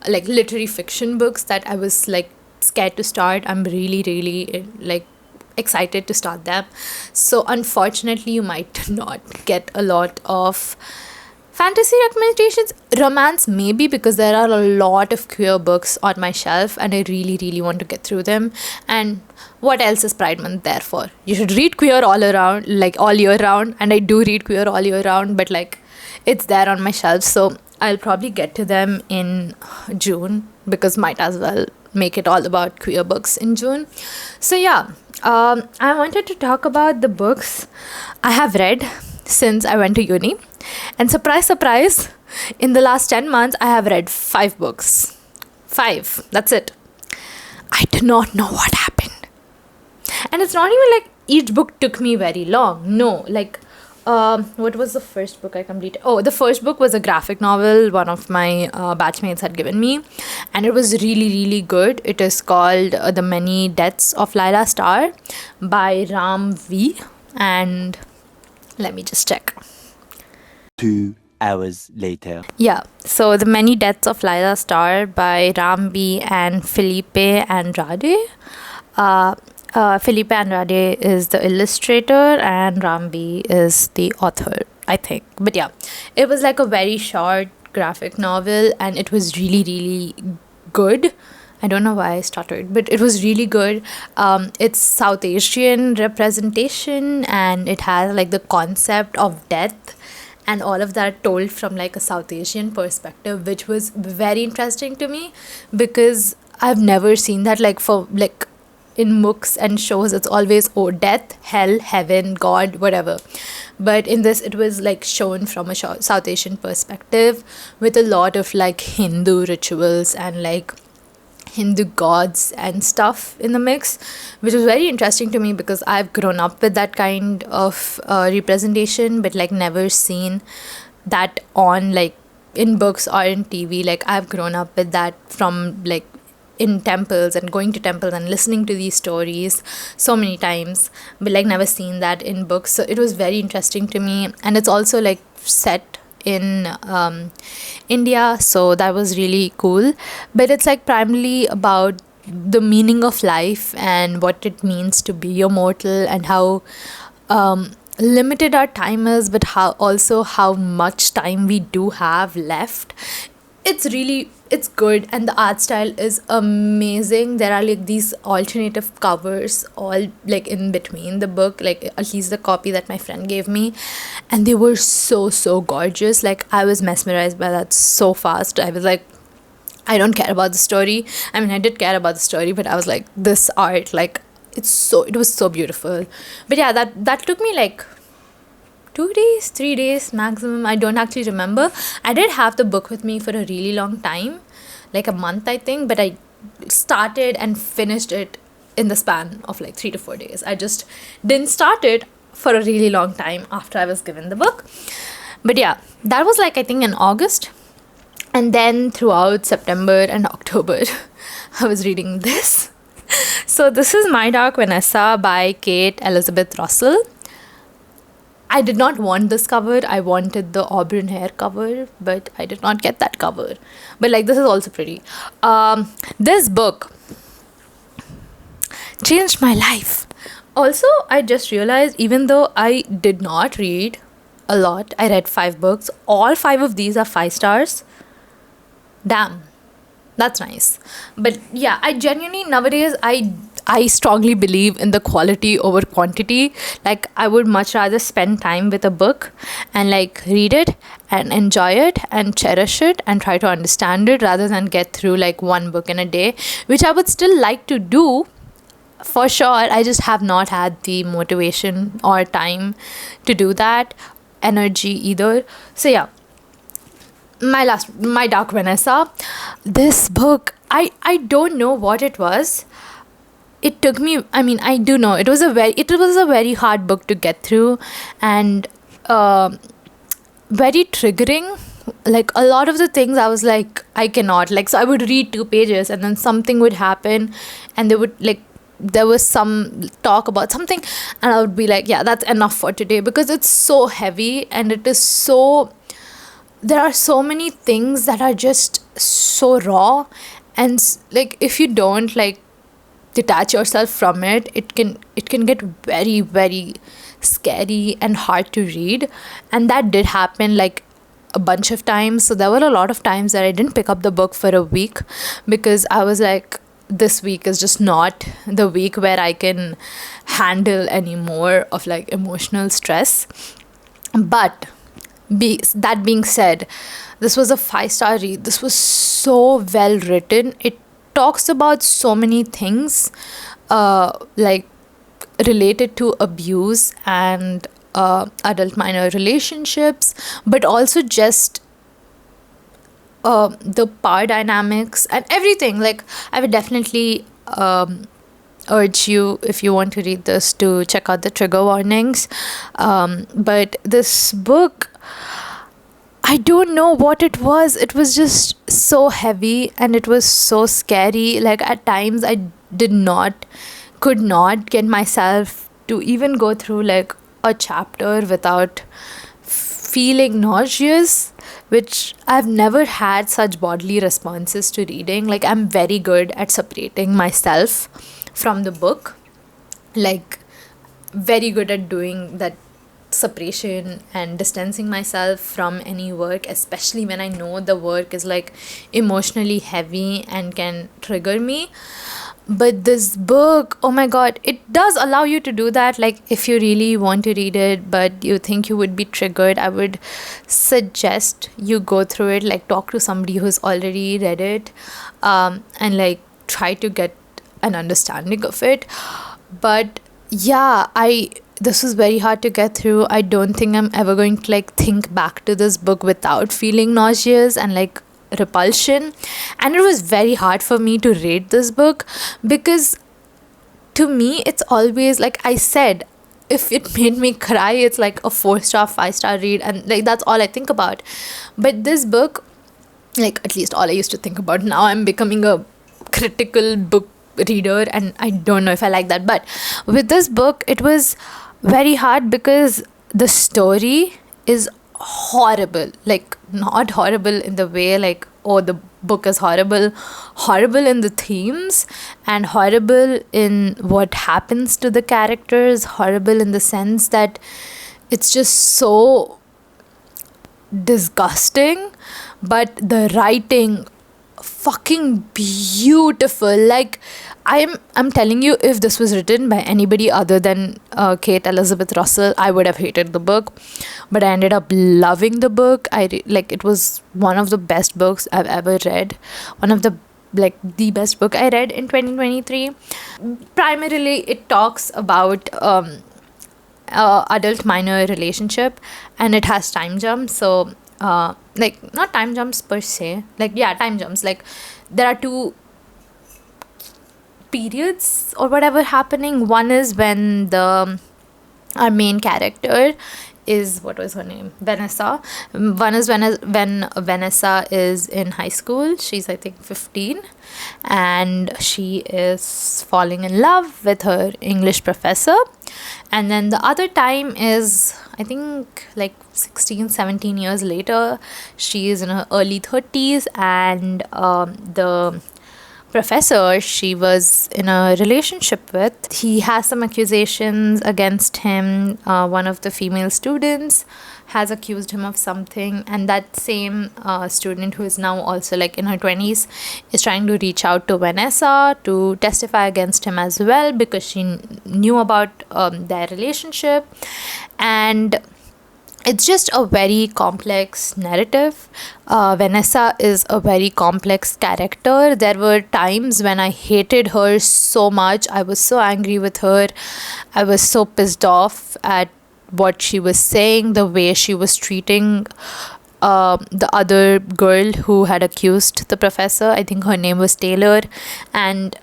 like literary fiction books that I was like scared to start. I'm really like excited to start them. So unfortunately, you might not get a lot of fantasy recommendations. Romance maybe, because there are a lot of queer books on my shelf and I really want to get through them. And what else is Pride Month there for? You should read queer all around, like all year round, and I do read queer all year round, but like it's there on my shelf. So I'll probably get to them in June, because might as well make it all about queer books in June. So yeah, I wanted to talk about the books I have read since I went to uni. And surprise, surprise, in the last 10 months, I have read 5 books. 5. That's it. I do not know what happened. And it's not even like each book took me very long. No, like, what was the first book I completed? Oh, the first book was a graphic novel one of my batchmates had given me. And it was really good. It is called The Many Deaths of Lila Starr by Ram V. And let me just check. 2 hours later. Yeah, so The Many Deaths of Lila Starr by Ram B and Felipe Andrade. Felipe Andrade is the illustrator and Ram B is the author, I think. But yeah, it was like a very short graphic novel and it was really good. I don't know why I stuttered, but it was really good. It's South Asian representation and it has like the concept of death and all of that told from like a South Asian perspective, which was very interesting to me because I've never seen that. Like for like in books and shows, it's always death, hell, heaven, God, whatever. But in this, it was like shown from a South Asian perspective with a lot of like Hindu rituals and like Hindu gods and stuff in the mix, which was very interesting to me because I've grown up with that kind of representation, but like never seen that on like in books or in TV. Like I've grown up with that from like in temples and going to temples and listening to these stories so many times, but like never seen that in books. So it was very interesting to me, and it's also like set in India, so that was really cool. But it's like primarily about the meaning of life and what it means to be immortal and how limited our time is, but how much time we do have left. It's really it's good, and the art style is amazing. There are like these alternative covers all like in between the book, like at least the copy that my friend gave me, and they were so gorgeous. Like I was mesmerized by that so fast. I was like, I don't care about the story. I mean, I did care about the story, but I was like, this art, like it was so beautiful. But yeah, that took me like 2 days, 3 days maximum. I don't actually remember. I did have the book with me for a really long time, like a month, I think, but I started and finished it in the span of like 3 to 4 days. I just didn't start it for a really long time after I was given the book. But yeah, that was like, I think, in August. And then throughout September and October, I was reading this. So this is My Dark Vanessa by Kate Elizabeth Russell. I did not want this cover. I wanted the auburn hair cover, but I did not get that cover. But like, this is also pretty. This book changed my life. Also, I just realized, even though I did not read a lot, I read 5 books. All 5 of these are 5 stars. Damn, that's nice. But yeah, I genuinely nowadays I strongly believe in the quality over quantity. Like, I would much rather spend time with a book and like read it and enjoy it and cherish it and try to understand it, rather than get through like one book in a day, which I would still like to do for sure. I just have not had the motivation or time to do that, energy either. So yeah, My Dark Vanessa. This book, I don't know what it was. It took me, I mean, I do know it was a very hard book to get through, and very triggering. Like, a lot of the things I was like, I cannot, like, so I would read 2 pages and then something would happen, and there was some talk about something, and I would be like, yeah, that's enough for today, because it's so heavy, and it is so, there are so many things that are just so raw, and like, if you don't like detach yourself from it, it can get very scary and hard to read. And that did happen like a bunch of times. So there were a lot of times that I didn't pick up the book for a week, because I was like, this week is just not the week where I can handle any more of like emotional stress. But that being said, this was a 5-star read. This was so well written. It talks about so many things, like related to abuse and adult minor relationships, but also just the power dynamics and everything. Like, I would definitely urge you, if you want to read this, to check out the trigger warnings. But this book, I don't know what it was. It was just so heavy and it was so scary. Like, at times I could not get myself to even go through like a chapter without feeling nauseous, which I've never had such bodily responses to reading. Like, I'm very good at separating myself from the book. Like, very good at doing that separation and distancing myself from any work, especially when I know the work is like emotionally heavy and can trigger me. But this book, oh my god, it does allow you to do that. Like, if you really want to read it but you think you would be triggered, I would suggest you go through it, like talk to somebody who's already read it, and like try to get an understanding of it. But yeah, this was very hard to get through. I don't think I'm ever going to like think back to this book without feeling nauseous and like repulsion. And it was very hard for me to rate this book, because to me it's always, like I said, if it made me cry, it's like a 4-star 5-star read, and like that's all I think about. But this book, like, at least all I used to think about. Now I'm becoming a critical book reader, and I don't know if I like that. But with this book, it was very hard because the story is horrible. Like, not horrible in the way like, oh, the book is horrible in the themes, and horrible in what happens to the characters, horrible in the sense that it's just so disgusting. But the writing fucking beautiful. Like, I'm telling you, if this was written by anybody other than Kate Elizabeth Russell, I would have hated the book. But I ended up loving the book. Like, it was one of the best books I've ever read. One of the best book I read in 2023. Primarily, it talks about adult minor relationship, and it has time jumps. So like, not time jumps per se, like, yeah, time jumps. Like, there are two periods or whatever happening. One is when our main character is, what was her name, Vanessa. One is when Vanessa is in high school. She's, I think, 15, and she is falling in love with her English professor. And then the other time is, I think, like 16, 17 years later. She is in her early 30s, and the professor she was in a relationship with, he has some accusations against him. One of the female students has accused him of something, and that same student, who is now also like in her 20s, is trying to reach out to Vanessa to testify against him as well, because she knew about their relationship. And it's just a very complex narrative. Vanessa is a very complex character. There were times when I hated her so much. I was so angry with her. I was so pissed off at what she was saying, the way she was treating the other girl who had accused the professor. I think her name was Taylor. And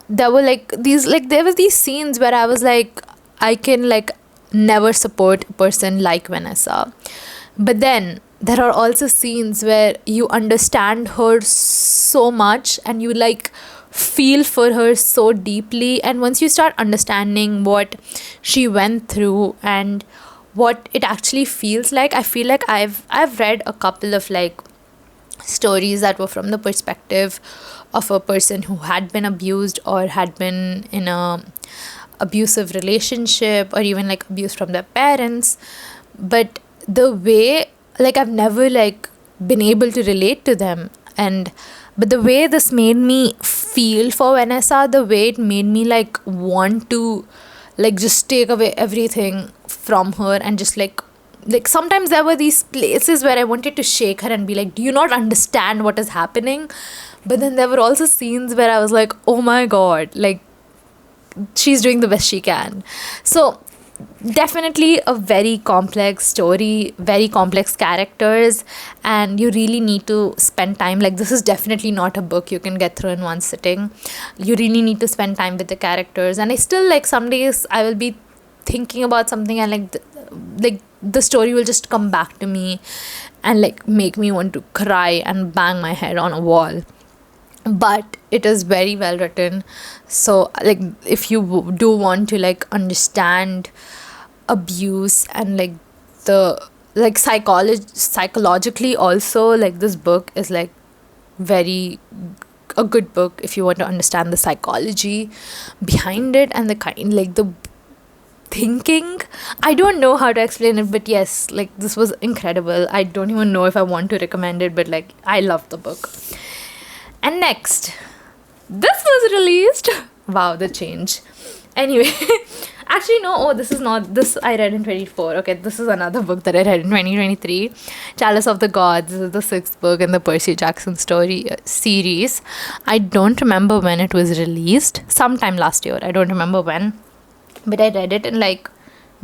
there were there were these scenes where I was like, I can never support a person like Vanessa. But then there are also scenes where you understand her so much, and you feel for her so deeply. And once you start understanding what she went through and what it actually feels like, I feel like I've read a couple of stories that were from the perspective of a person who had been abused or had been in a abusive relationship, or even abuse from their parents. But the way I've never been able to relate to them, but the way this made me feel for Vanessa, the way it made me want to just take away everything from her, and just sometimes there were these places where I wanted to shake her and be like, do you not understand what is happening? But then there were also scenes where I was like, oh my god, she's doing the best she can. So definitely a very complex story, very complex characters, and you really need to spend time. This is definitely not a book you can get through in one sitting. You really need to spend time with the characters. And I still some days I will be thinking about something, and the story will just come back to me and make me want to cry and bang my head on a wall. But it is very well written. So if you do want to understand abuse and the psychologically also, this book is very a good book if you want to understand the psychology behind it, and the kind the thinking. I don't know how to explain it, but yes, this was incredible. I don't even know if I want to recommend it, but I love the book. And next, this was released. Wow, the change. Anyway, actually no, this is not, this I read in 2024. Okay, this is another book that I read in 2023. Chalice of the Gods. This is the 6th book in the Percy Jackson story series. I don't remember when it was released. Sometime last year. I don't remember when. But I read it in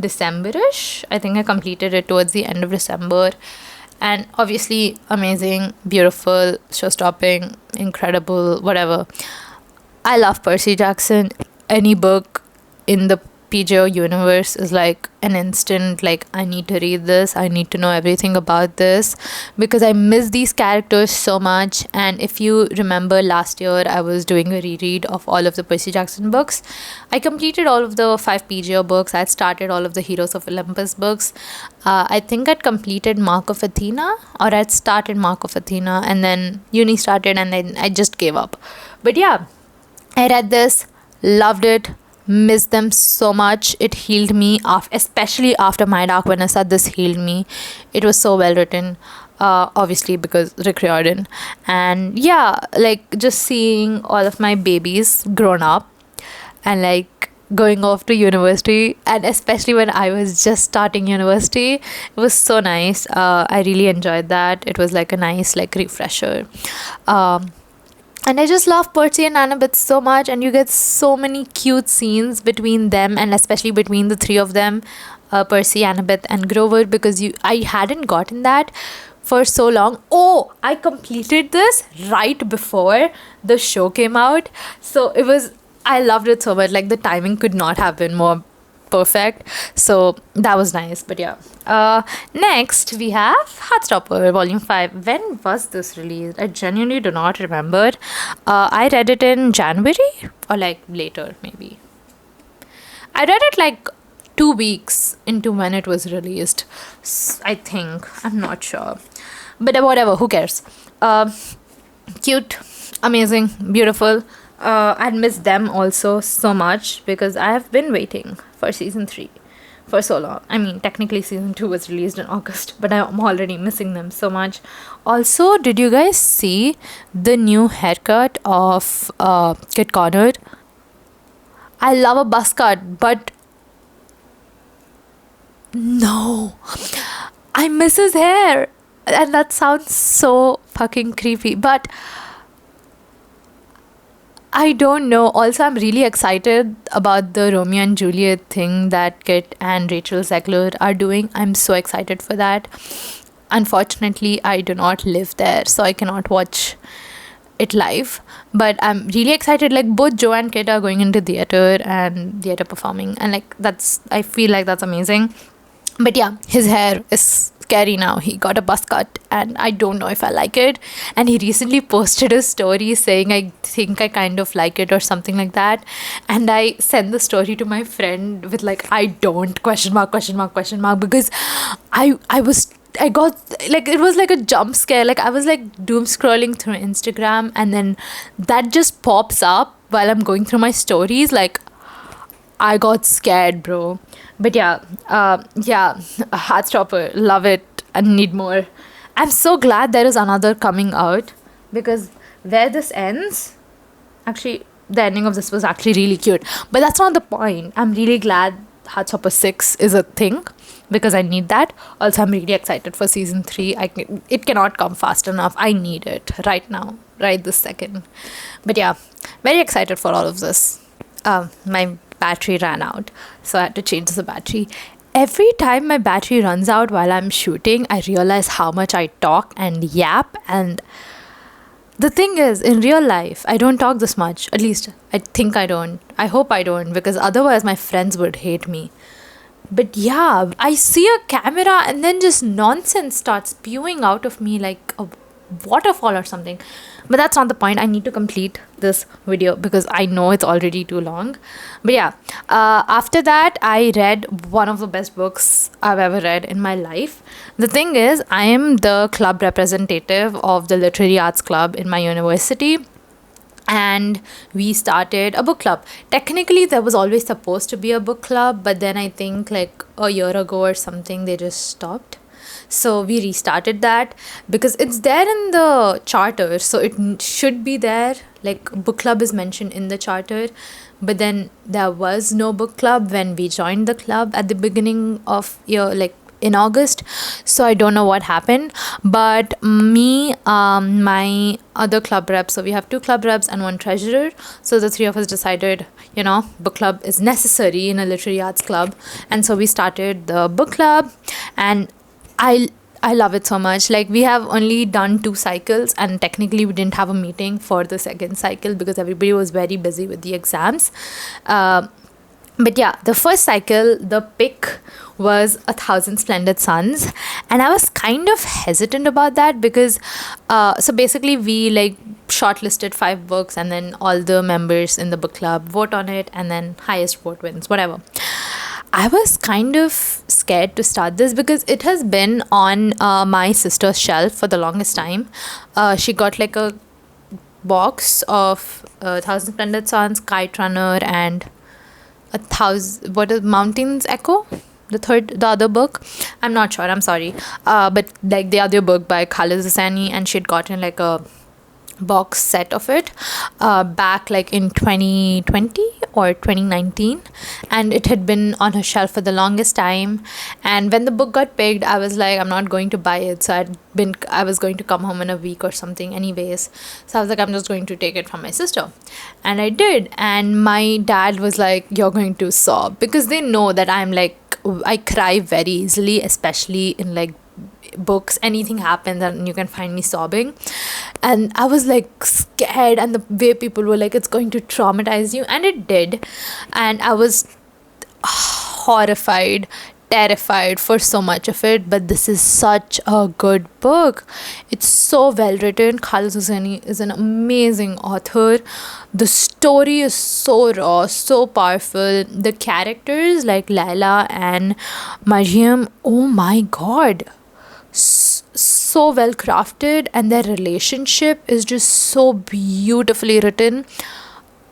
December-ish. I think I completed it towards the end of December. And obviously amazing, beautiful, show-stopping, incredible, whatever. I love Percy Jackson. Any book in the PJO universe is an instant, I need to read this, I need to know everything about this, because I miss these characters so much. And if you remember, last year I was doing a reread of all of the Percy Jackson books. I completed all of the 5 PJO books. I had started all of the Heroes of Olympus books. I think I'd completed Mark of Athena, or I'd started Mark of Athena, and then uni started, and then I just gave up. But yeah, I read this, loved it, missed them so much. It healed me, especially after My Dark Vanessa. This healed me. It was so well written. obviously because Rick Riordan. And yeah, like just seeing all of my babies grown up and like going off to university, and especially when I was just starting university, it was so nice. I really enjoyed that. It was like a nice like refresher. Um, and I just love Percy and Annabeth so much, and you get so many cute scenes between them, and especially between the three of them, Percy, Annabeth, and Grover, because I hadn't gotten that for so long. Oh, I completed this right before the show came out, so I loved it so much. Like the timing could not have been more perfect. So that was nice. But yeah. Next we have Heartstopper Volume 5. When was this released? I genuinely do not remember. I read it in January or like later maybe. I read it like 2 weeks into when it was released. I think. I'm not sure. But whatever, who cares? Cute, amazing, beautiful. I'd miss them also so much because I have been waiting for season 3 for so long. I mean, technically season 2 was released in August, but I'm already missing them so much. Also, did you guys see the new haircut of Kit Connor? I love a buzz cut, but no, I miss his hair. And that sounds so fucking creepy, but I don't know. Also, I'm really excited about the Romeo and Juliet thing that Kit and Rachel Zegler are doing. I'm so excited for that. Unfortunately, I do not live there, so I cannot watch it live. But I'm really excited. Like both Joe and Kit are going into theater and theater performing, and like I feel like that's amazing. But yeah, his hair is scary now. He got a buzz cut and I don't know if I like it. And he recently posted a story saying, I think I kind of like it or something like that. And I sent the story to my friend with like, I don't, question mark, because I got like, it was like a jump scare. Like I was like doom scrolling through Instagram and then that just pops up while I'm going through my stories. Like I got scared, bro. But yeah, Heartstopper, love it and need more. I'm so glad there is another coming out because where this ends, actually, the ending of this was actually really cute. But that's not the point. I'm really glad Heartstopper 6 is a thing because I need that. Also, I'm really excited for season 3. It cannot come fast enough. I need it right now, right this second. But yeah, very excited for all of this. My battery ran out, so I had to change the battery. Every time my battery runs out while I'm shooting, I realize how much I talk and yap. And the thing is, in real life, I don't talk this much. At least I think I don't. I hope I don't, because otherwise my friends would hate me. But yeah, I see a camera and then just nonsense starts spewing out of me like a waterfall or something. But that's not the point. I need to complete this video because I know it's already too long. But yeah, after that I read one of the best books I've ever read in my life. The thing is, I am the club representative of the literary arts club in my university, and we started a book club. Technically there was always supposed to be a book club, but then I think like a year ago or something they just stopped. So we restarted that because it's there in the charter, so it should be there. Like book club is mentioned in the charter, but then there was no book club when we joined the club at the beginning of year, like in August. So I don't know what happened, but me, my other club reps, so we have 2 club reps and 1 treasurer, so the 3 of us decided, book club is necessary in a literary arts club, and so we started the book club. And I love it so much. Like we have only done 2 cycles, and technically we didn't have a meeting for the second cycle because everybody was very busy with the exams. But yeah, the first cycle, the pick was 1,000 Splendid Suns, and I was kind of hesitant about that because so basically we like shortlisted 5 books, and then all the members in the book club vote on it, and then highest vote wins, whatever. I was kind of scared to start this because it has been on my sister's shelf for the longest time. She got like a box of 1,000 Splendid Suns, Kite Runner, and 1,000, what is Mountains Echo? the other book. I'm not sure, I'm sorry. But like the other book by Khalid Hosseini, and she had gotten like a box set of it back like in 2020 or 2019, and it had been on her shelf for the longest time. And when the book got picked, I was like, I'm not going to buy it. So I was going to come home in a week or something anyways, so I was like, I'm just going to take it from my sister. And I did, and my dad was like, you're going to sob, because they know that I'm like, I cry very easily, especially in like books. Anything happens and you can find me sobbing. And I was like scared, and the way people were like, it's going to traumatize you, and it did. And I was horrified, terrified for so much of it. But this is such a good book. It's so well written. Khalid Hosseini is an amazing author. The story is so raw, so powerful. The characters like Laila and Mariam, oh my god, so well crafted, and their relationship is just so beautifully written.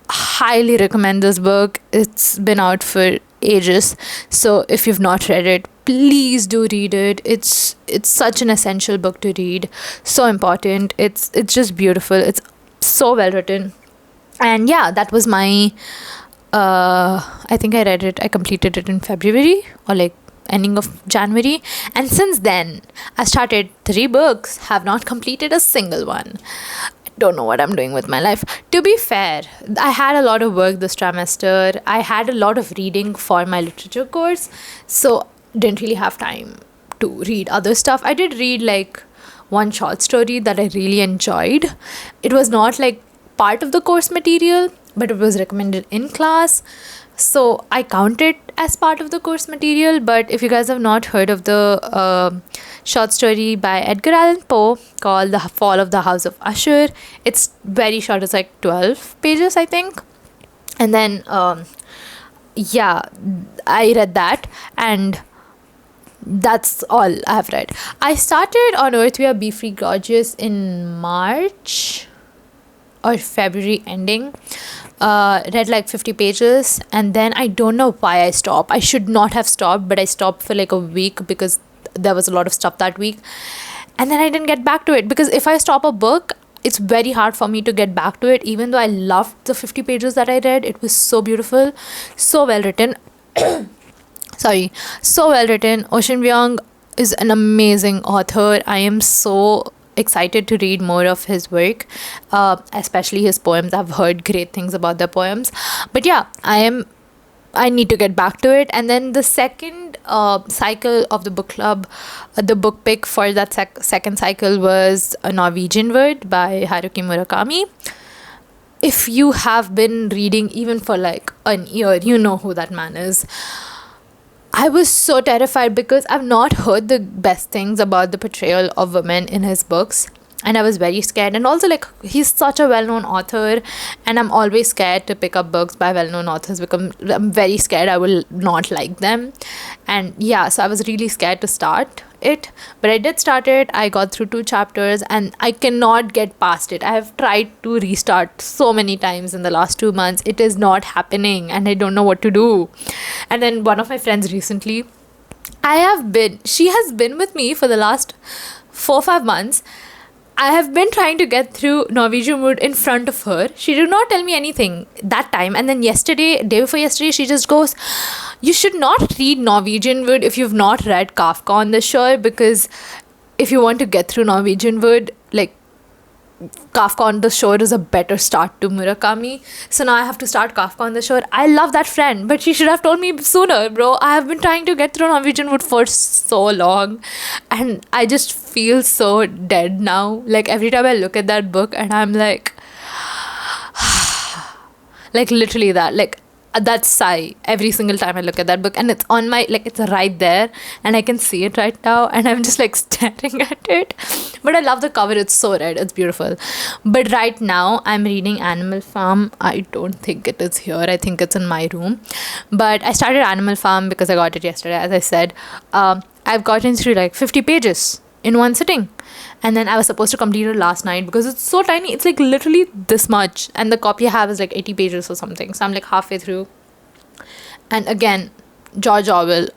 Highly recommend this book. It's been out for ages, so if you've not read it, please do read it. It's such an essential book to read, so important. It's just beautiful. It's so well written. And yeah, that was my I think I completed it in February or like ending of January. And since then, I started 3 books, have not completed a single one. Don't know what I'm doing with my life. To be fair, I had a lot of work this trimester. I had a lot of reading for my literature course, so didn't really have time to read other stuff. I did read like one short story that I really enjoyed. It was not like part of the course material, but it was recommended in class, so I count it as part of the course material. But if you guys have not heard of the short story by Edgar Allan Poe called The Fall of the House of Usher, it's very short. It's like 12 pages, I think. And then yeah, I read that, and that's all I have read. I started On Earth We Are Be Free Gorgeous in March or February ending. Read like 50 pages, and then I don't know why I stopped. I should not have stopped, but I stopped for like a week because there was a lot of stuff that week, and then I didn't get back to it. Because if I stop a book, it's very hard for me to get back to it, even though I loved the 50 pages that I read. It was so beautiful, so well written. Sorry, so well written. Ocean Vuong is an amazing author. I am so excited to read more of his work, especially his poems. I've heard great things about the poems, but yeah, I need to get back to it. And then the second cycle of the book club, the book pick for that second cycle was A Norwegian Word by Haruki Murakami. If you have been reading even for like an year, you know who that man is. I was so terrified because I've not heard the best things about the portrayal of women in his books, and I was very scared. And also, like, he's such a well-known author, and I'm always scared to pick up books by well-known authors because I'm very scared I will not like them. And yeah, so I was really scared to start it, but I did start it. I got through 2 chapters, and I cannot get past it. I have tried to restart so many times in the last 2 months. It is not happening, and I don't know what to do. And then one of my friends recently, she has been with me for the last 4-5 months. I have been trying to get through Norwegian Wood in front of her. She did not tell me anything that time. And then day before yesterday, she just goes, you should not read Norwegian Wood if you've not read Kafka on the Shore, because if you want to get through Norwegian Wood, like, Kafka on the Shore is a better start to Murakami. So now I have to start Kafka on the Shore. I love that friend, but she should have told me sooner, bro. I have been trying to get through Norwegian Wood for so long, and I just feel so dead now. Like, every time I look at that book and I'm like, like, literally that sigh every single time I look at that book, and it's on my, like, it's right there and I can see it right now, and I'm just like staring at it. But I love the cover. It's so red, it's beautiful. But right now I'm reading Animal Farm. I don't think it is here, I think it's in my room, but I started Animal Farm because I got it yesterday. As I said, I've gotten through like 50 pages in one sitting, and then I was supposed to complete it last night because it's so tiny. It's like literally this much, and the copy I have is like 80 pages or something, so I'm like halfway through. And again, George Orwell,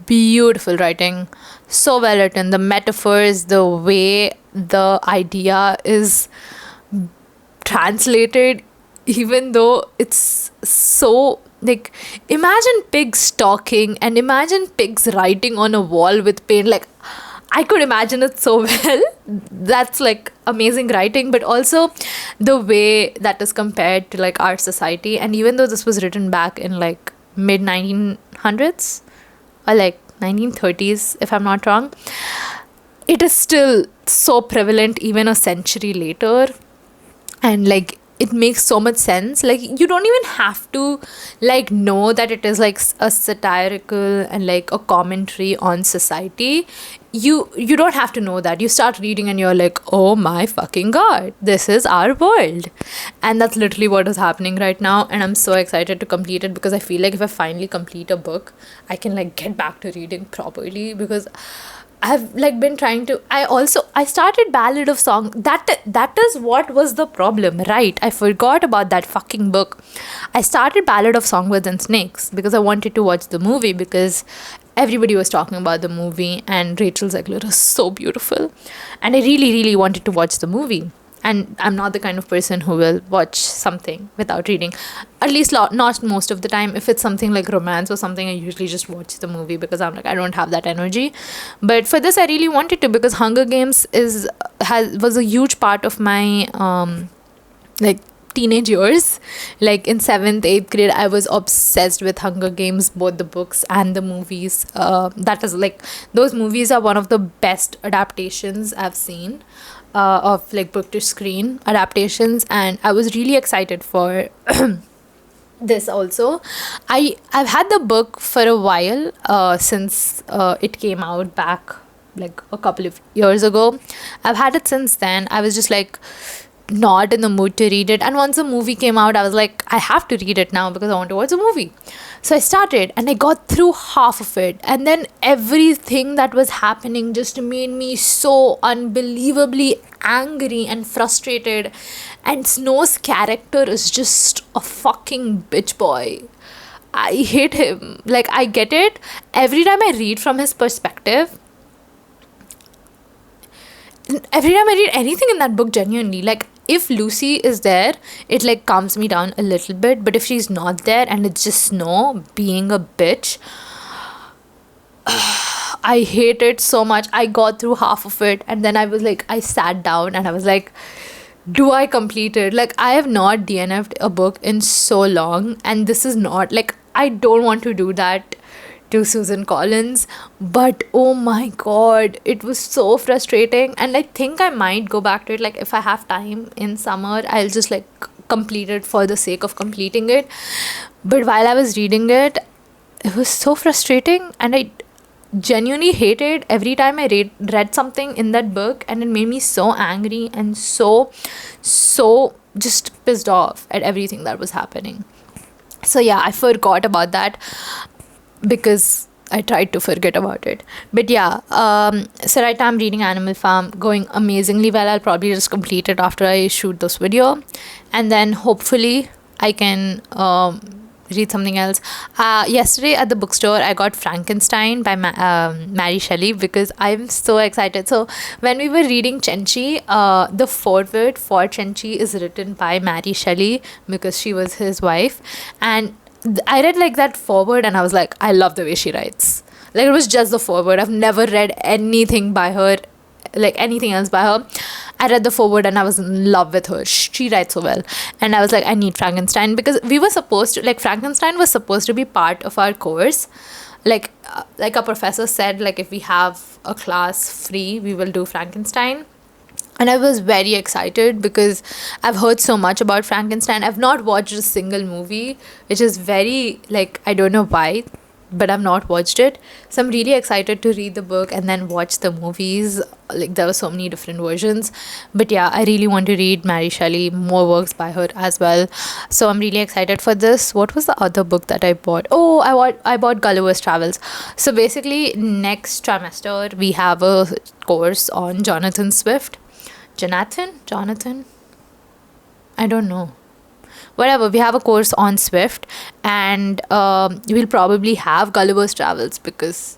Beautiful writing, so well written. The metaphors, the way the idea is translated, even though it's so like, imagine pigs talking and imagine pigs writing on a wall with paint. Like, I could imagine it so well. That's like amazing writing, but also the way that is compared to like our society. And even though this was written back in like mid 1900s or like 1930s, if I'm not wrong, it is still so prevalent even a century later. And like, it makes so much sense. Like, you don't even have to like know that it is like a satirical and like a commentary on society. You don't have to know that. You start reading and you're like, oh my fucking god, this is our world. And that's literally what is happening right now, and I'm so excited to complete it, because I feel like if I finally complete a book, I can like get back to reading properly. Because I've like been trying to. I started Ballad of Song. That is what was the problem, right? I forgot about that fucking book. I started Ballad of Songbirds and Snakes because I wanted to watch the movie, because everybody was talking about the movie and Rachel Zegler is so beautiful, and I really really wanted to watch the movie. And I'm not the kind of person who will watch something without reading. At least not most of the time. If it's something like romance or something, I usually just watch the movie, because I'm like, I don't have that energy. But for this, I really wanted to, because Hunger Games was a huge part of my like teenage years. Like in 7th 8th grade, I was obsessed with Hunger Games, both the books and the movies. That is like, those movies are one of the best adaptations I've seen, of like book to screen adaptations, and I was really excited for this also. I've had the book for a while, since it came out back like a couple of years ago. I've had it since then. I was just like not in the mood to read it, and once the movie came out, I was like, I have to read it now because I want to watch the movie. So I started and I got through half of it, and then everything that was happening just made me so unbelievably angry and frustrated. And Snow's character is just a fucking bitch boy. I hate him. Like, I get it. Every time I read from his perspective, every time I read anything in that book, genuinely, like, if Lucy is there, it like calms me down a little bit. But if she's not there and it's just Snow being a bitch, I hate it so much. I got through half of it, and then I was like, I sat down and I was like, do I complete it? Like, I have not DNF'd a book in so long, and this is not like, I don't want to do that to Susan Collins, but oh my god, it was so frustrating. And I think I might go back to it, like if I have time in summer, I'll just like complete it for the sake of completing it. But while I was reading it, it was so frustrating, and I genuinely hated every time I read something in that book, and it made me so angry and so just pissed off at everything that was happening. So yeah, I forgot about that because I tried to forget about it. But yeah, so right now I'm reading Animal Farm, going amazingly well. I'll probably just complete it after I shoot this video, and then hopefully I can read something else. Yesterday at the bookstore, I got Frankenstein by Mary Shelley, because I'm so excited. So when we were reading Chenchi, the foreword for Chenchi is written by Mary Shelley, because she was his wife. And I read like that foreword and I was like, I love the way she writes. Like, it was just the foreword. I've never read anything by her, like anything else by her. I read the foreword and I was in love with her. She writes so well. And I was like, I need Frankenstein, because we were supposed to, like, Frankenstein was supposed to be part of our course. Like a professor said, like, if we have a class free, we will do Frankenstein. And I was very excited because I've heard so much about Frankenstein. I've not watched a single movie, which is very, like, I don't know why, but I've not watched it. So I'm really excited to read the book and then watch the movies. Like, there were so many different versions. But yeah, I really want to read Mary Shelley, more works by her as well. So I'm really excited for this. What was the other book that I bought? Oh, I bought Gulliver's Travels. So basically, next trimester, we have a course on Jonathan Swift. Jonathan? I don't know. Whatever, we have a course on Swift, and we'll probably have Gulliver's Travels, because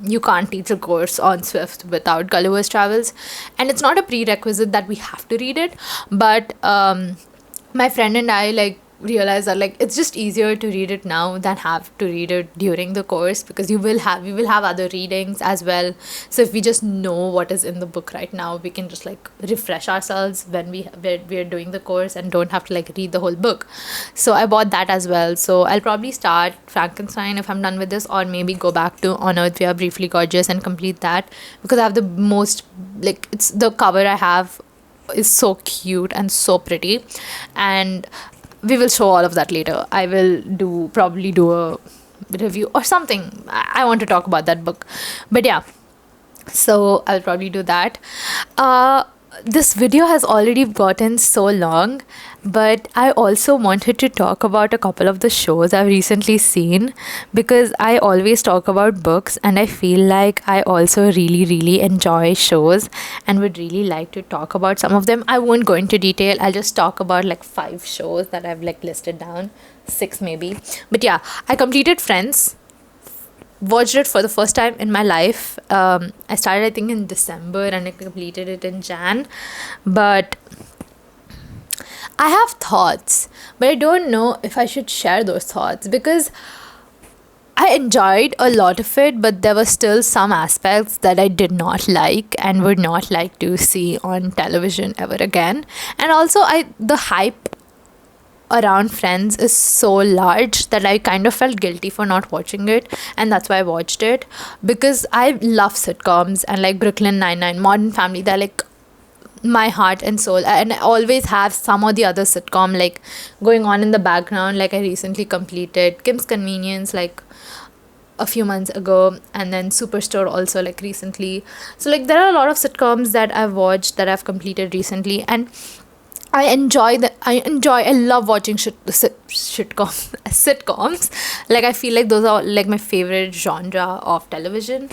you can't teach a course on Swift without Gulliver's Travels, and it's not a prerequisite that we have to read it, but my friend and I like realize that like it's just easier to read it now than have to read it during the course, because we will have other readings as well. So if we just know what is in the book right now, we can just like refresh ourselves when we're doing the course and don't have to like read the whole book. So I bought that as well. So I'll probably start Frankenstein if I'm done with this, or maybe go back to On Earth We Are Briefly Gorgeous and complete that, because I have the most, like, it's the cover I have is so cute and so pretty, and we will show all of that later. I will probably do a review or something. I want to talk about that book, but yeah, so I'll probably do that. This video has already gotten so long, but I also wanted to talk about a couple of the shows I've recently seen, because I always talk about books and I feel like I also really enjoy shows and would really like to talk about some of them. I won't go into detail. I'll just talk about like 5 shows that I've like listed down, 6 maybe. But yeah, I completed Friends. Watched it for the first time in my life. I started I think in December and I completed it in Jan. But I have thoughts, but I don't know if I should share those thoughts, because I enjoyed a lot of it, but there were still some aspects that I did not like and would not like to see on television ever again. And also the hype around Friends is so large that I kind of felt guilty for not watching it, and that's why I watched it, because I love sitcoms and like Brooklyn Nine-Nine, Modern Family. They're like my heart and soul, and I always have some or the other sitcom like going on in the background. Like I recently completed Kim's Convenience like a few months ago, and then Superstore also like recently. So like there are a lot of sitcoms that I've watched that I've completed recently, and I love watching sitcoms. Like I feel like those are like my favorite genre of television,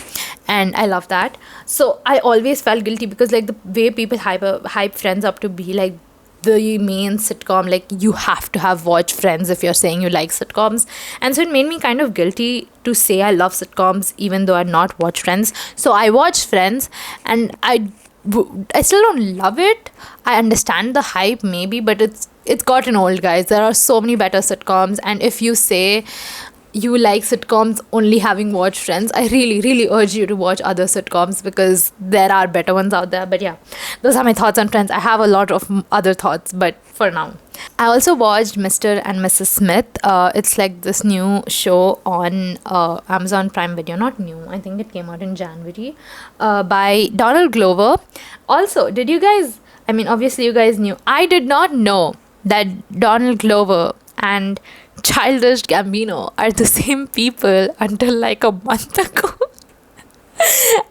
and I love that. So I always felt guilty because like the way people hype Friends up to be like the main sitcom, like you have to have watched Friends if you're saying you like sitcoms. And so it made me kind of guilty to say I love sitcoms even though I not watched Friends. So I watched Friends, and I still don't love it. I understand the hype maybe, but it's gotten old, guys. There are so many better sitcoms, and if you say you like sitcoms only having watched Friends, I really urge you to watch other sitcoms, because there are better ones out there. But yeah, those are my thoughts on Friends. I have a lot of other thoughts, but for now. I also watched Mr. and Mrs. Smith. It's like this new show on Amazon Prime Video. Not new, I think it came out in January, by Donald Glover. Also, did you guys, I mean, obviously you guys knew. I did not know that Donald Glover and Childish Gambino are the same people until like a month ago.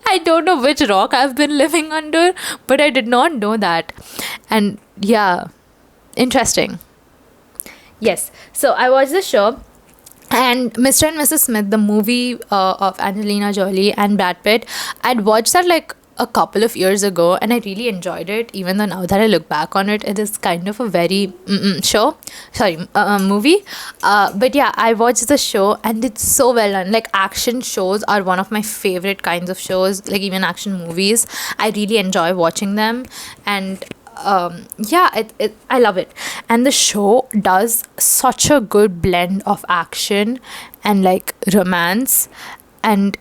I don't know which rock I've been living under, but I did not know that. And yeah, interesting. Yes, so I watched the show, and Mr. and Mrs. Smith, the movie of Angelina Jolie and Brad Pitt, I'd watched that like a couple of years ago, and I really enjoyed it. Even though now that I look back on it, it is kind of a very movie. But yeah, I watched the show, and it's so well done. Like action shows are one of my favorite kinds of shows. Like even action movies, I really enjoy watching them, and yeah, I love it. And the show does such a good blend of action and like romance and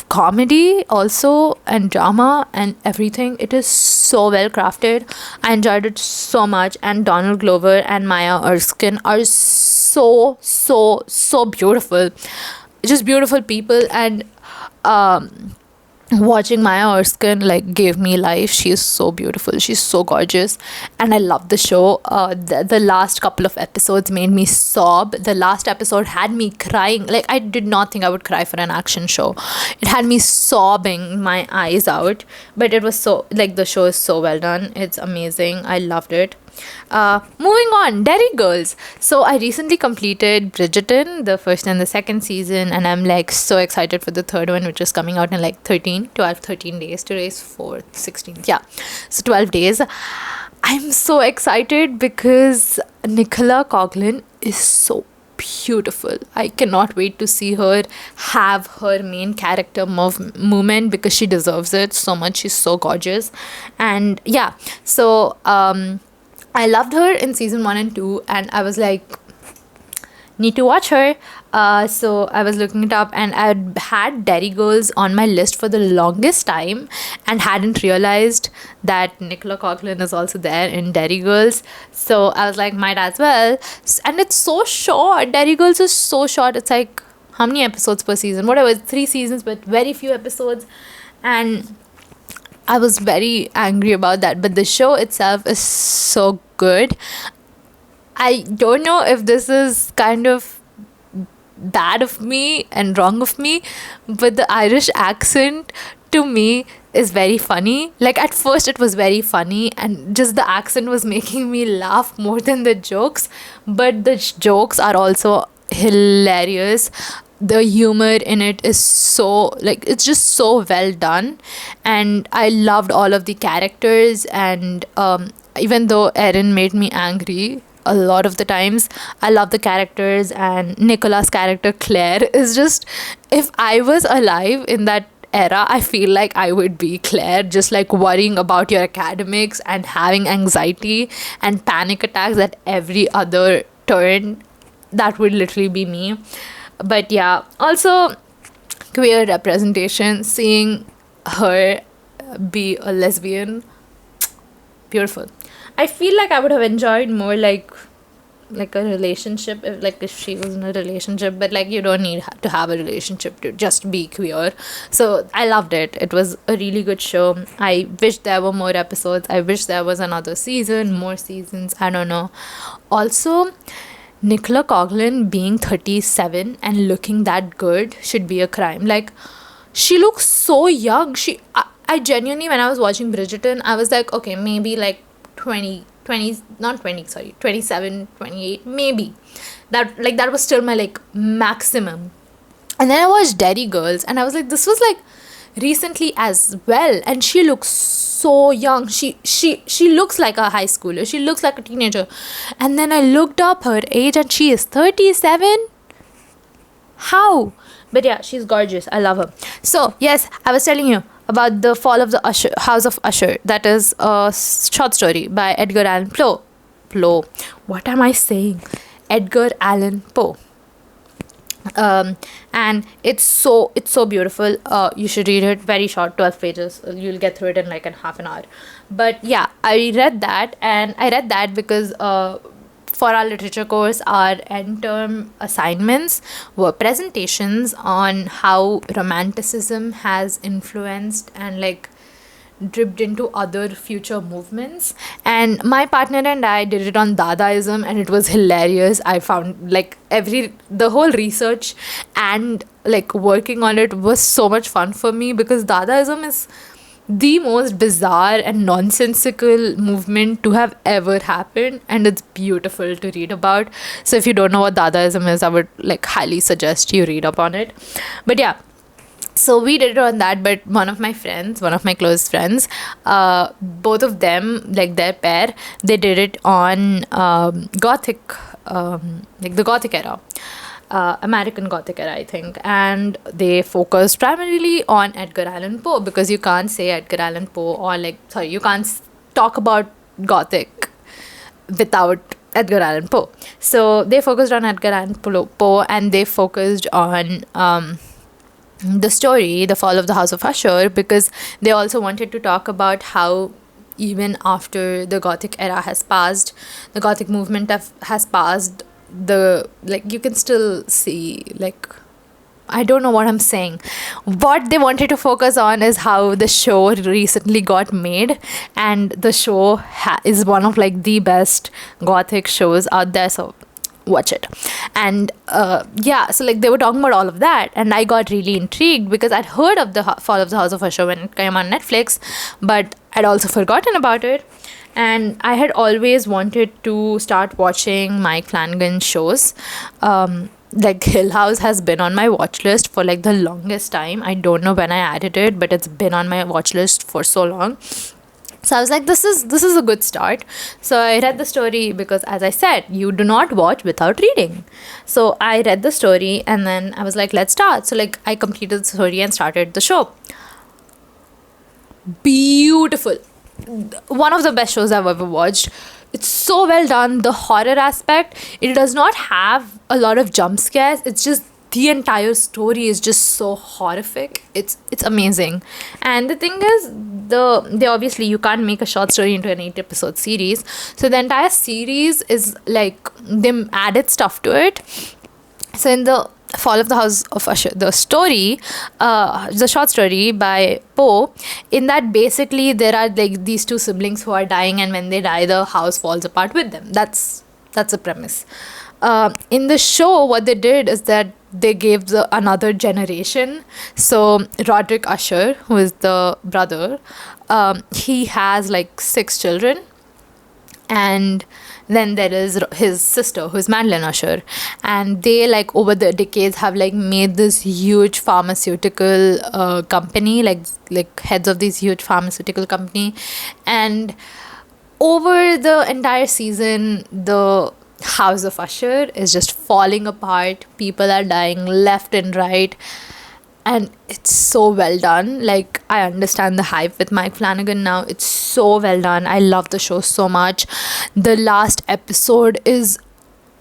comedy also, and drama and everything. It is so well crafted. I enjoyed it so much, and Donald Glover and Maya Erskine are so beautiful, just beautiful people. And watching Maya Erskine like gave me life. She is so beautiful, she's so gorgeous, and I love the show. The last couple of episodes made me sob. The last episode had me crying. Like I did not think I would cry for an action show. It had me sobbing my eyes out, but it was so, like, the show is so well done. It's amazing. I loved it. Moving on, Derry Girls. So I recently completed Bridgerton, the first and the second season, and I'm like so excited for the third one, which is coming out in like 13 days. Today is 4th, 16th. Yeah, so 12 days. I'm so excited because Nicola Coughlan is so beautiful. I cannot wait to see her have her main character moment, because she deserves it so much. She's so gorgeous. And yeah, so I loved her in season 1 and 2, and I was like, need to watch her. So I was looking it up, and I had Derry Girls on my list for the longest time and hadn't realized that Nicola Coughlan is also there in Derry Girls. So I was like, might as well. And it's so short. Derry Girls is so short. It's like, how many episodes per season? Whatever, 3 seasons, but very few episodes. And I was very angry about that. But the show itself is so good. I don't know if this is kind of bad of me and wrong of me, but the Irish accent to me is very funny. Like, at first it was very funny, and just the accent was making me laugh more than the jokes, but the jokes are also hilarious. The humor in it is so, like, it's just so well done, and I loved all of the characters. And even though Erin made me angry a lot of the times, I love the characters. And Nicola's character Claire is just, if I was alive in that era, I feel like I would be Claire, just like worrying about your academics and having anxiety and panic attacks at every other turn. That would literally be me. But yeah, also queer representation, seeing her be a lesbian, beautiful. I feel like I would have enjoyed more like a relationship, if she was in a relationship, but like, you don't need to have a relationship to just be queer. So I loved it. It was a really good show. I wish there were more episodes. I wish there was another season, more seasons, I don't know. Also, Nicola Coughlan being 37 and looking that good should be a crime. Like, she looks so young. I genuinely, when I was watching Bridgerton, I was like, okay, maybe like 27, 28, maybe. That was still my like maximum. And then I watched Derry Girls, and I was like, this was like recently as well, and she looks so young. She looks like a high schooler. She looks like a teenager. And then I looked up her age, and she is 37. How? But yeah, she's gorgeous. I love her. So yes, I was telling you about the fall of the House of Usher. That is a short story by Edgar Allan Poe. What am I saying? Edgar Allan Poe. And it's so beautiful. You should read it. Very short, 12 pages. You'll get through it in like in half an hour. But yeah, I read that, and I read that because for our literature course, our end term assignments were presentations on how romanticism has influenced and like dripped into other future movements. And my partner and I did it on Dadaism, and it was hilarious. I found like the whole research and like working on it was so much fun for me, because Dadaism is the most bizarre and nonsensical movement to have ever happened, and it's beautiful to read about. So if you don't know what Dadaism is, I would like highly suggest you read up on it. But yeah, so we did it on that. But one of my close friends, both of them, like their pair, they did it on Gothic, like the Gothic era. American Gothic era, I think, and they focused primarily on Edgar Allan Poe, because you can't say Edgar Allan Poe, or you can't talk about Gothic without Edgar Allan Poe. So they focused on Edgar Allan Poe, and they focused on the story, The Fall of the House of Usher, because they also wanted to talk about how even after the Gothic era has passed, the Gothic movement has passed, you can still see, like, I don't know what I'm saying. What they wanted to focus on is how the show recently got made, and the show is one of like the best Gothic shows out there, so watch it. And so like they were talking about all of that, and I got really intrigued because I'd heard of the Fall of the House of Usher when it came on Netflix, but I'd also forgotten about it. And I had always wanted to start watching Mike Flanagan shows. Like Hill House has been on my watch list for like the longest time. I don't know when I added it, but it's been on my watch list for so long. So I was like, this is a good start. So I read the story because, as I said, you do not watch without reading. So I read the story and then I was like, let's start. So like I completed the story and started the show. Beautiful. One of the best shows I've ever watched. It's so well done. The horror aspect, it does not have a lot of jump scares. It's just the entire story is just so horrific. It's amazing. And the thing is, they obviously, you can't make a short story into an 8 episode series. So the entire series is like they added stuff to it. So in the Fall of the House of Usher, the story, the short story by Poe, in that basically there are like these two siblings who are dying, and when they die, the house falls apart with them. That's the premise. In the show, what they did is that they gave another generation. So Roderick Usher, who is the brother, he has like 6 children, and then there is his sister, who is Madeline Usher, and they like over the decades have like made this huge pharmaceutical company, like heads of this huge pharmaceutical company. And over the entire season, the House of Usher is just falling apart. People are dying left and right, and it's so well done. Like, I understand the hype with Mike Flanagan now. It's so well done. I love the show so much. The last episode is,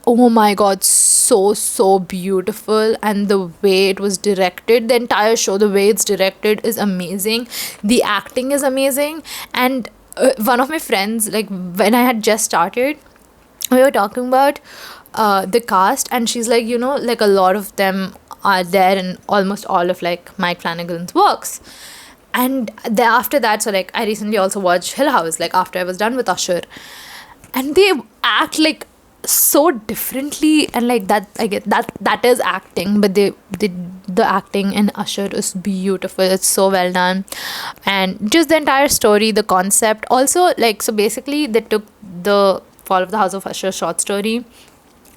oh my god, so beautiful. And the way it was directed, the entire show, the way it's directed is amazing. The acting is amazing. And one of my friends, like when I had just started, we were talking about the cast, and she's like, like a lot of them are there in almost all of like Mike Flanagan's works. And after that, so like I recently also watched Hill House, like after I was done with Usher, and they act like so differently, and like that, I get that is acting, but the acting in Usher is beautiful. It's so well done. And just the entire story, the concept also, like, so basically they took the Fall of the House of Usher short story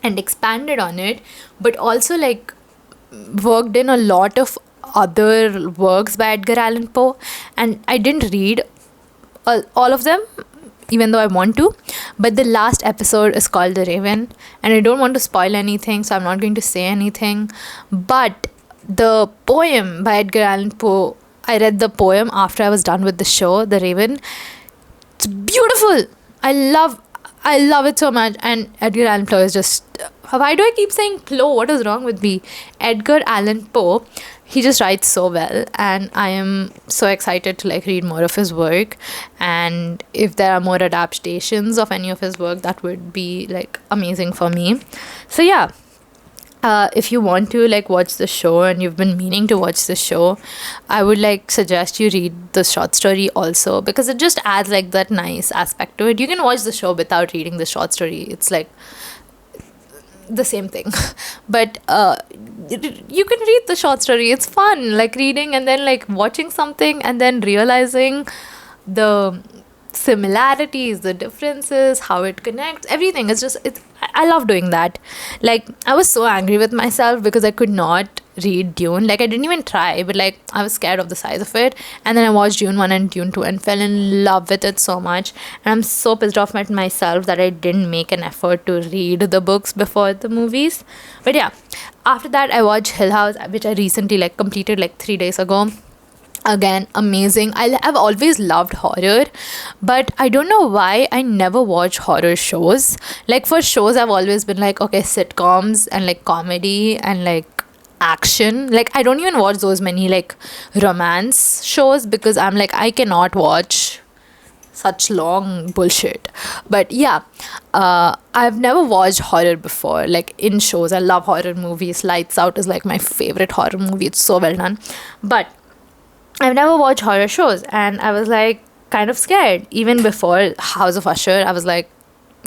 and expanded on it, but also like worked in a lot of other works by Edgar Allan Poe. And I didn't read all of them, even though I want to, but the last episode is called The Raven, and I don't want to spoil anything, so I'm not going to say anything. But the poem by Edgar Allan Poe, I read the poem after I was done with the show, The Raven. It's beautiful. I love it so much. And Edgar Allan Poe is just, why do I keep saying Poe? What is wrong with me? Edgar Allan Poe, he just writes so well, and I am so excited to like read more of his work. And if there are more adaptations of any of his work, that would be like amazing for me. So yeah, if you want to like watch the show and you've been meaning to watch the show, I would like suggest you read the short story also, because it just adds like that nice aspect to it. You can watch the show without reading the short story. It's like the same thing. But you can read the short story. It's fun, like reading and then like watching something and then realizing the similarities, the differences, how it connects, everything. I love doing that. Like, I was so angry with myself because I could not read Dune. Like, I didn't even try, but like I was scared of the size of it. And then I watched Dune 1 and Dune 2 and fell in love with it so much. And I'm so pissed off at myself that I didn't make an effort to read the books before the movies. But yeah, after that I watched Hill House, which I recently like completed like 3 days ago. Again, amazing. I've always loved horror, but I don't know why I never watch horror shows. Like, for shows, I've always been like, okay, sitcoms and like comedy and like action. Like, I don't even watch those many like romance shows, because I'm like, I cannot watch such long bullshit. But yeah, I've never watched horror before, like in shows. I love horror movies. Lights Out is like my favorite horror movie. It's so well done. But I've never watched horror shows, and I was like kind of scared. Even before House of Usher, I was like,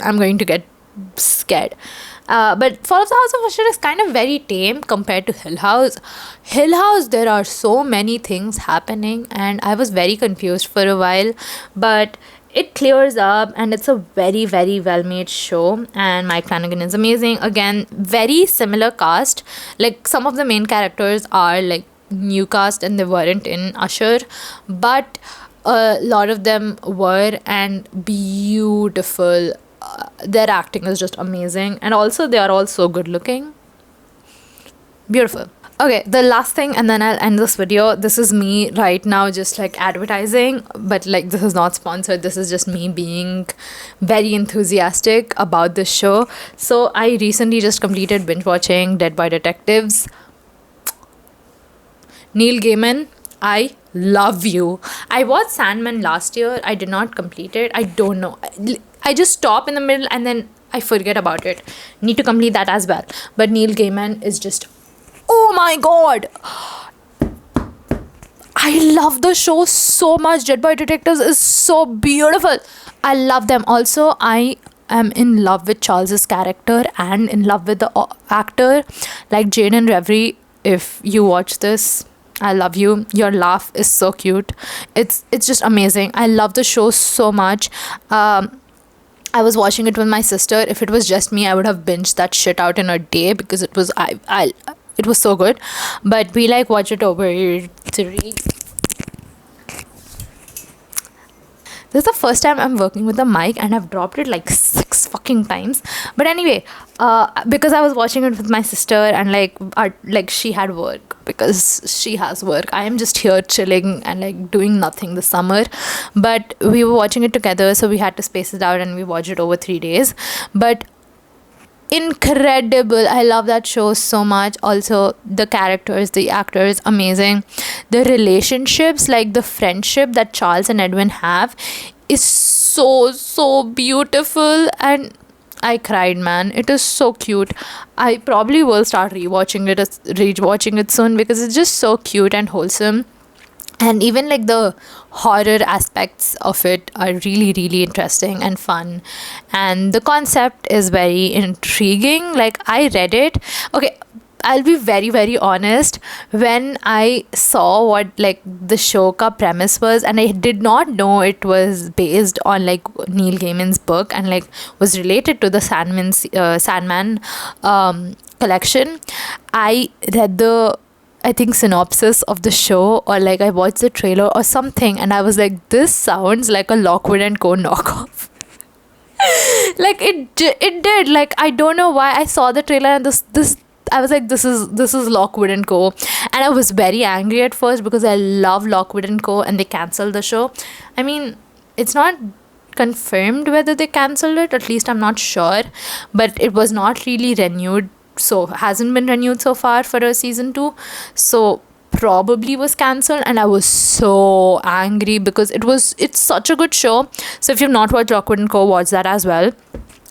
I'm going to get scared. But Fall of the House of Usher is kind of very tame compared to Hill House. Hill House, there are so many things happening, and I was very confused for a while, but it clears up, and it's a very, very well made show. And Mike Flanagan is amazing. Again, very similar cast. Like, some of the main characters are like new cast and they weren't in Usher, but a lot of them were, and beautiful. Their acting is just amazing, and also they are all so good looking. Beautiful. Okay, the last thing, and then I'll end this video. This is me right now, just like advertising, but like this is not sponsored. This is just me being very enthusiastic about this show. So I recently just completed binge watching Dead by Detectives. Neil Gaiman, I love you. I watched Sandman last year. I did not complete it. I don't know. I just stop in the middle and then I forget about it. Need to complete that as well. But Neil Gaiman is just, oh my god, I love the show so much. Dead by Detectives is so beautiful. I love them. Also, I am in love with Charles's character and in love with the actor, like Jaden Reverie. If you watch this, I love you. Your laugh is so cute. It's just amazing. I love the show so much. I was watching it with my sister. If it was just me, I would have binged that shit out in a day because it was it was so good. But we like watch it over 3. This is the first time I'm working with a mic and I've dropped it like 6 fucking times. But anyway, because I was watching it with my sister and like she had work because she has work. I am just here chilling and like doing nothing this summer. But we were watching it together, so we had to space it out and we watched it over 3 days. But incredible. I love that show so much. Also, the characters, the actors, amazing. The relationships, like the friendship that Charles and Edwin have, is so beautiful, and I cried, man. It is so cute. I probably will start rewatching it soon because it's just so cute and wholesome. And even like the horror aspects of it are really interesting and fun, and the concept is very intriguing. Like, I read it. Okay, I'll be very honest. When I saw what like the show ka premise was, and I did not know it was based on like Neil Gaiman's book and like was related to the Sandman collection, I read the, I think, synopsis of the show, or like I watched the trailer or something, and I was like, this sounds like a Lockwood and Co knockoff. Like it did. Like, I don't know why I saw the trailer and this I was like, this is Lockwood and Co. And I was very angry at first because I love Lockwood and Co. and they cancelled the show. I mean, it's not confirmed whether they cancelled it, at least I'm not sure, but it was not really renewed, so hasn't been renewed so far for a season 2, so probably was cancelled. And I was so angry because it's such a good show. So if you've not watched Lockwood and Co, watch that as well.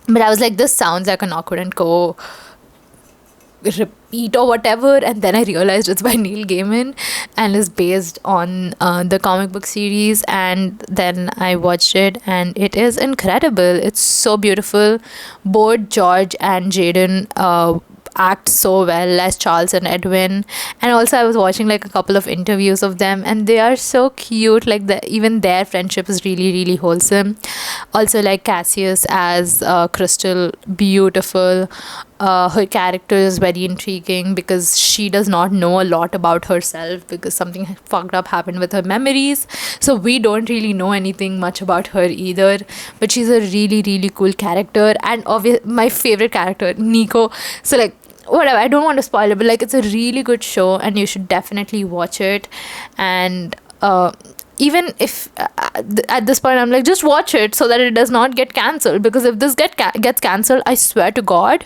But I was like, this sounds like a Lockwood and Co repeat or whatever, and then I realized it's by Neil Gaiman and is based on the comic book series. And then I watched it and it is incredible. It's so beautiful. Both George and Jaden act so well as Charles and Edwin. And also I was watching like a couple of interviews of them and they are so cute. Like even their friendship is really wholesome. Also, like Cassius as Crystal, beautiful. Her character is very intriguing because she does not know a lot about herself because something fucked up happened with her memories, so we don't really know anything much about her either. But she's a really cool character, and my favorite character, Nico. So like, whatever, I don't want to spoil it, but like, it's a really good show and you should definitely watch it. And even if at this point I'm like, just watch it so that it does not get cancelled, because if this gets cancelled, I swear to God,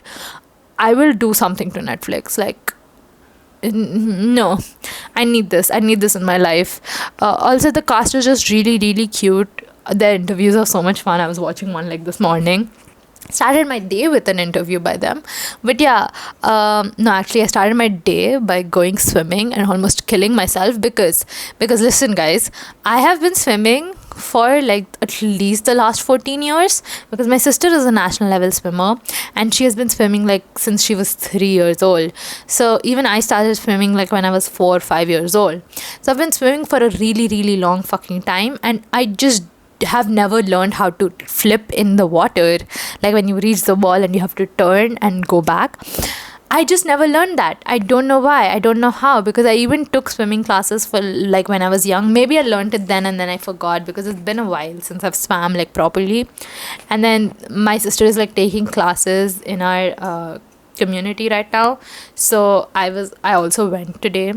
I will do something to Netflix. Like, no, I need this in my life. Also, the cast is just really cute. Their interviews are so much fun. I was watching one like this morning. Started my day with an interview by them. But yeah, no, actually I started my day by going swimming and almost killing myself because listen guys, I have been swimming for like at least the last 14 years because my sister is a national level swimmer and she has been swimming like since she was 3 years old. So even I started swimming like when I was 4 or 5 years old. So I've been swimming for a really long fucking time, and I just have never learned how to flip in the water, like when you reach the wall and you have to turn and go back. I just never learned that. I don't know why. I don't know how, because I even took swimming classes for like when I was young. Maybe I learned it then and then I forgot because it's been a while since I've swam like properly. And then my sister is like taking classes in our community right now. So I also went today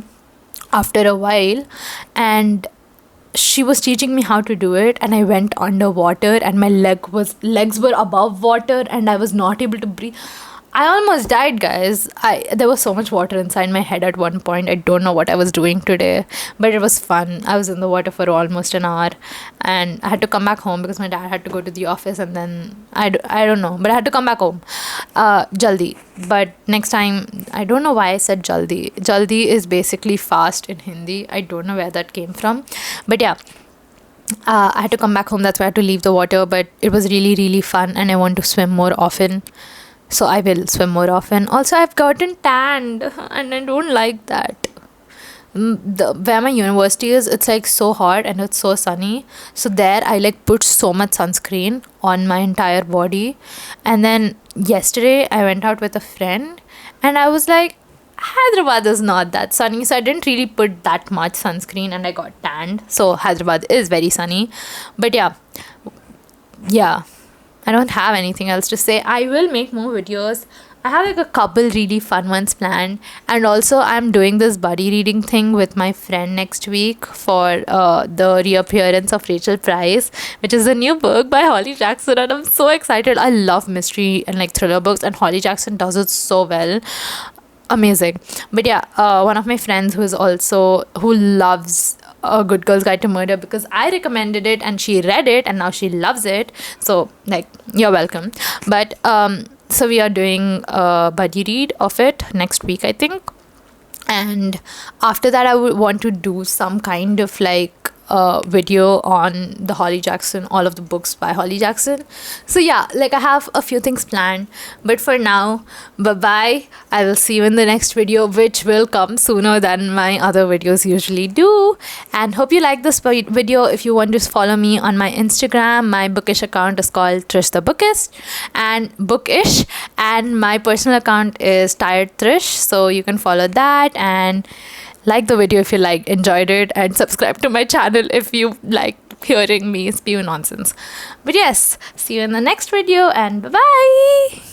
after a while, and she was teaching me how to do it, and I went underwater and my legs were above water and I was not able to breathe. I almost died, guys. There was so much water inside my head at one point. I don't know what I was doing today, but it was fun. I was in the water for almost an hour, and I had to come back home because my dad had to go to the office, and then I don't know, but I had to come back home jaldi. But next time, I don't know why I said jaldi. Jaldi is basically fast in Hindi. I don't know where that came from, but yeah. I had to come back home. That's why I had to leave the water, but it was really, really fun, and I want to swim more often. So I will swim more often. Also, I've gotten tanned and I don't like that. Where my university is, it's like so hot and it's so sunny. So there I like put so much sunscreen on my entire body. And then yesterday I went out with a friend and I was like, Hyderabad is not that sunny. So I didn't really put that much sunscreen and I got tanned. So Hyderabad is very sunny. But yeah. I don't have anything else to say. I will make more videos. I have like a couple really fun ones planned, and also I'm doing this buddy reading thing with my friend next week for the reappearance of Rachel Price, which is a new book by Holly Jackson, and I'm so excited. I love mystery and like thriller books, and Holly Jackson does it so well. Amazing. But yeah, one of my friends who loves A Good Girl's Guide to Murder, because I recommended it and she read it and now she loves it. So like, you're welcome. But so we are doing a buddy read of it next week, I think. And after that, I would want to do some kind of like video on the Holly Jackson, all of the books by Holly Jackson. So yeah, like I have a few things planned, but for now, bye bye. I will see you in the next video, which will come sooner than my other videos usually do. And hope you like this video. If you want to follow me on my Instagram, my bookish account is called Trish the Bookist and Bookish, and my personal account is Tired Trish, so you can follow that and like the video if you enjoyed it, and subscribe to my channel if you like hearing me spew nonsense. But yes, see you in the next video, and bye bye.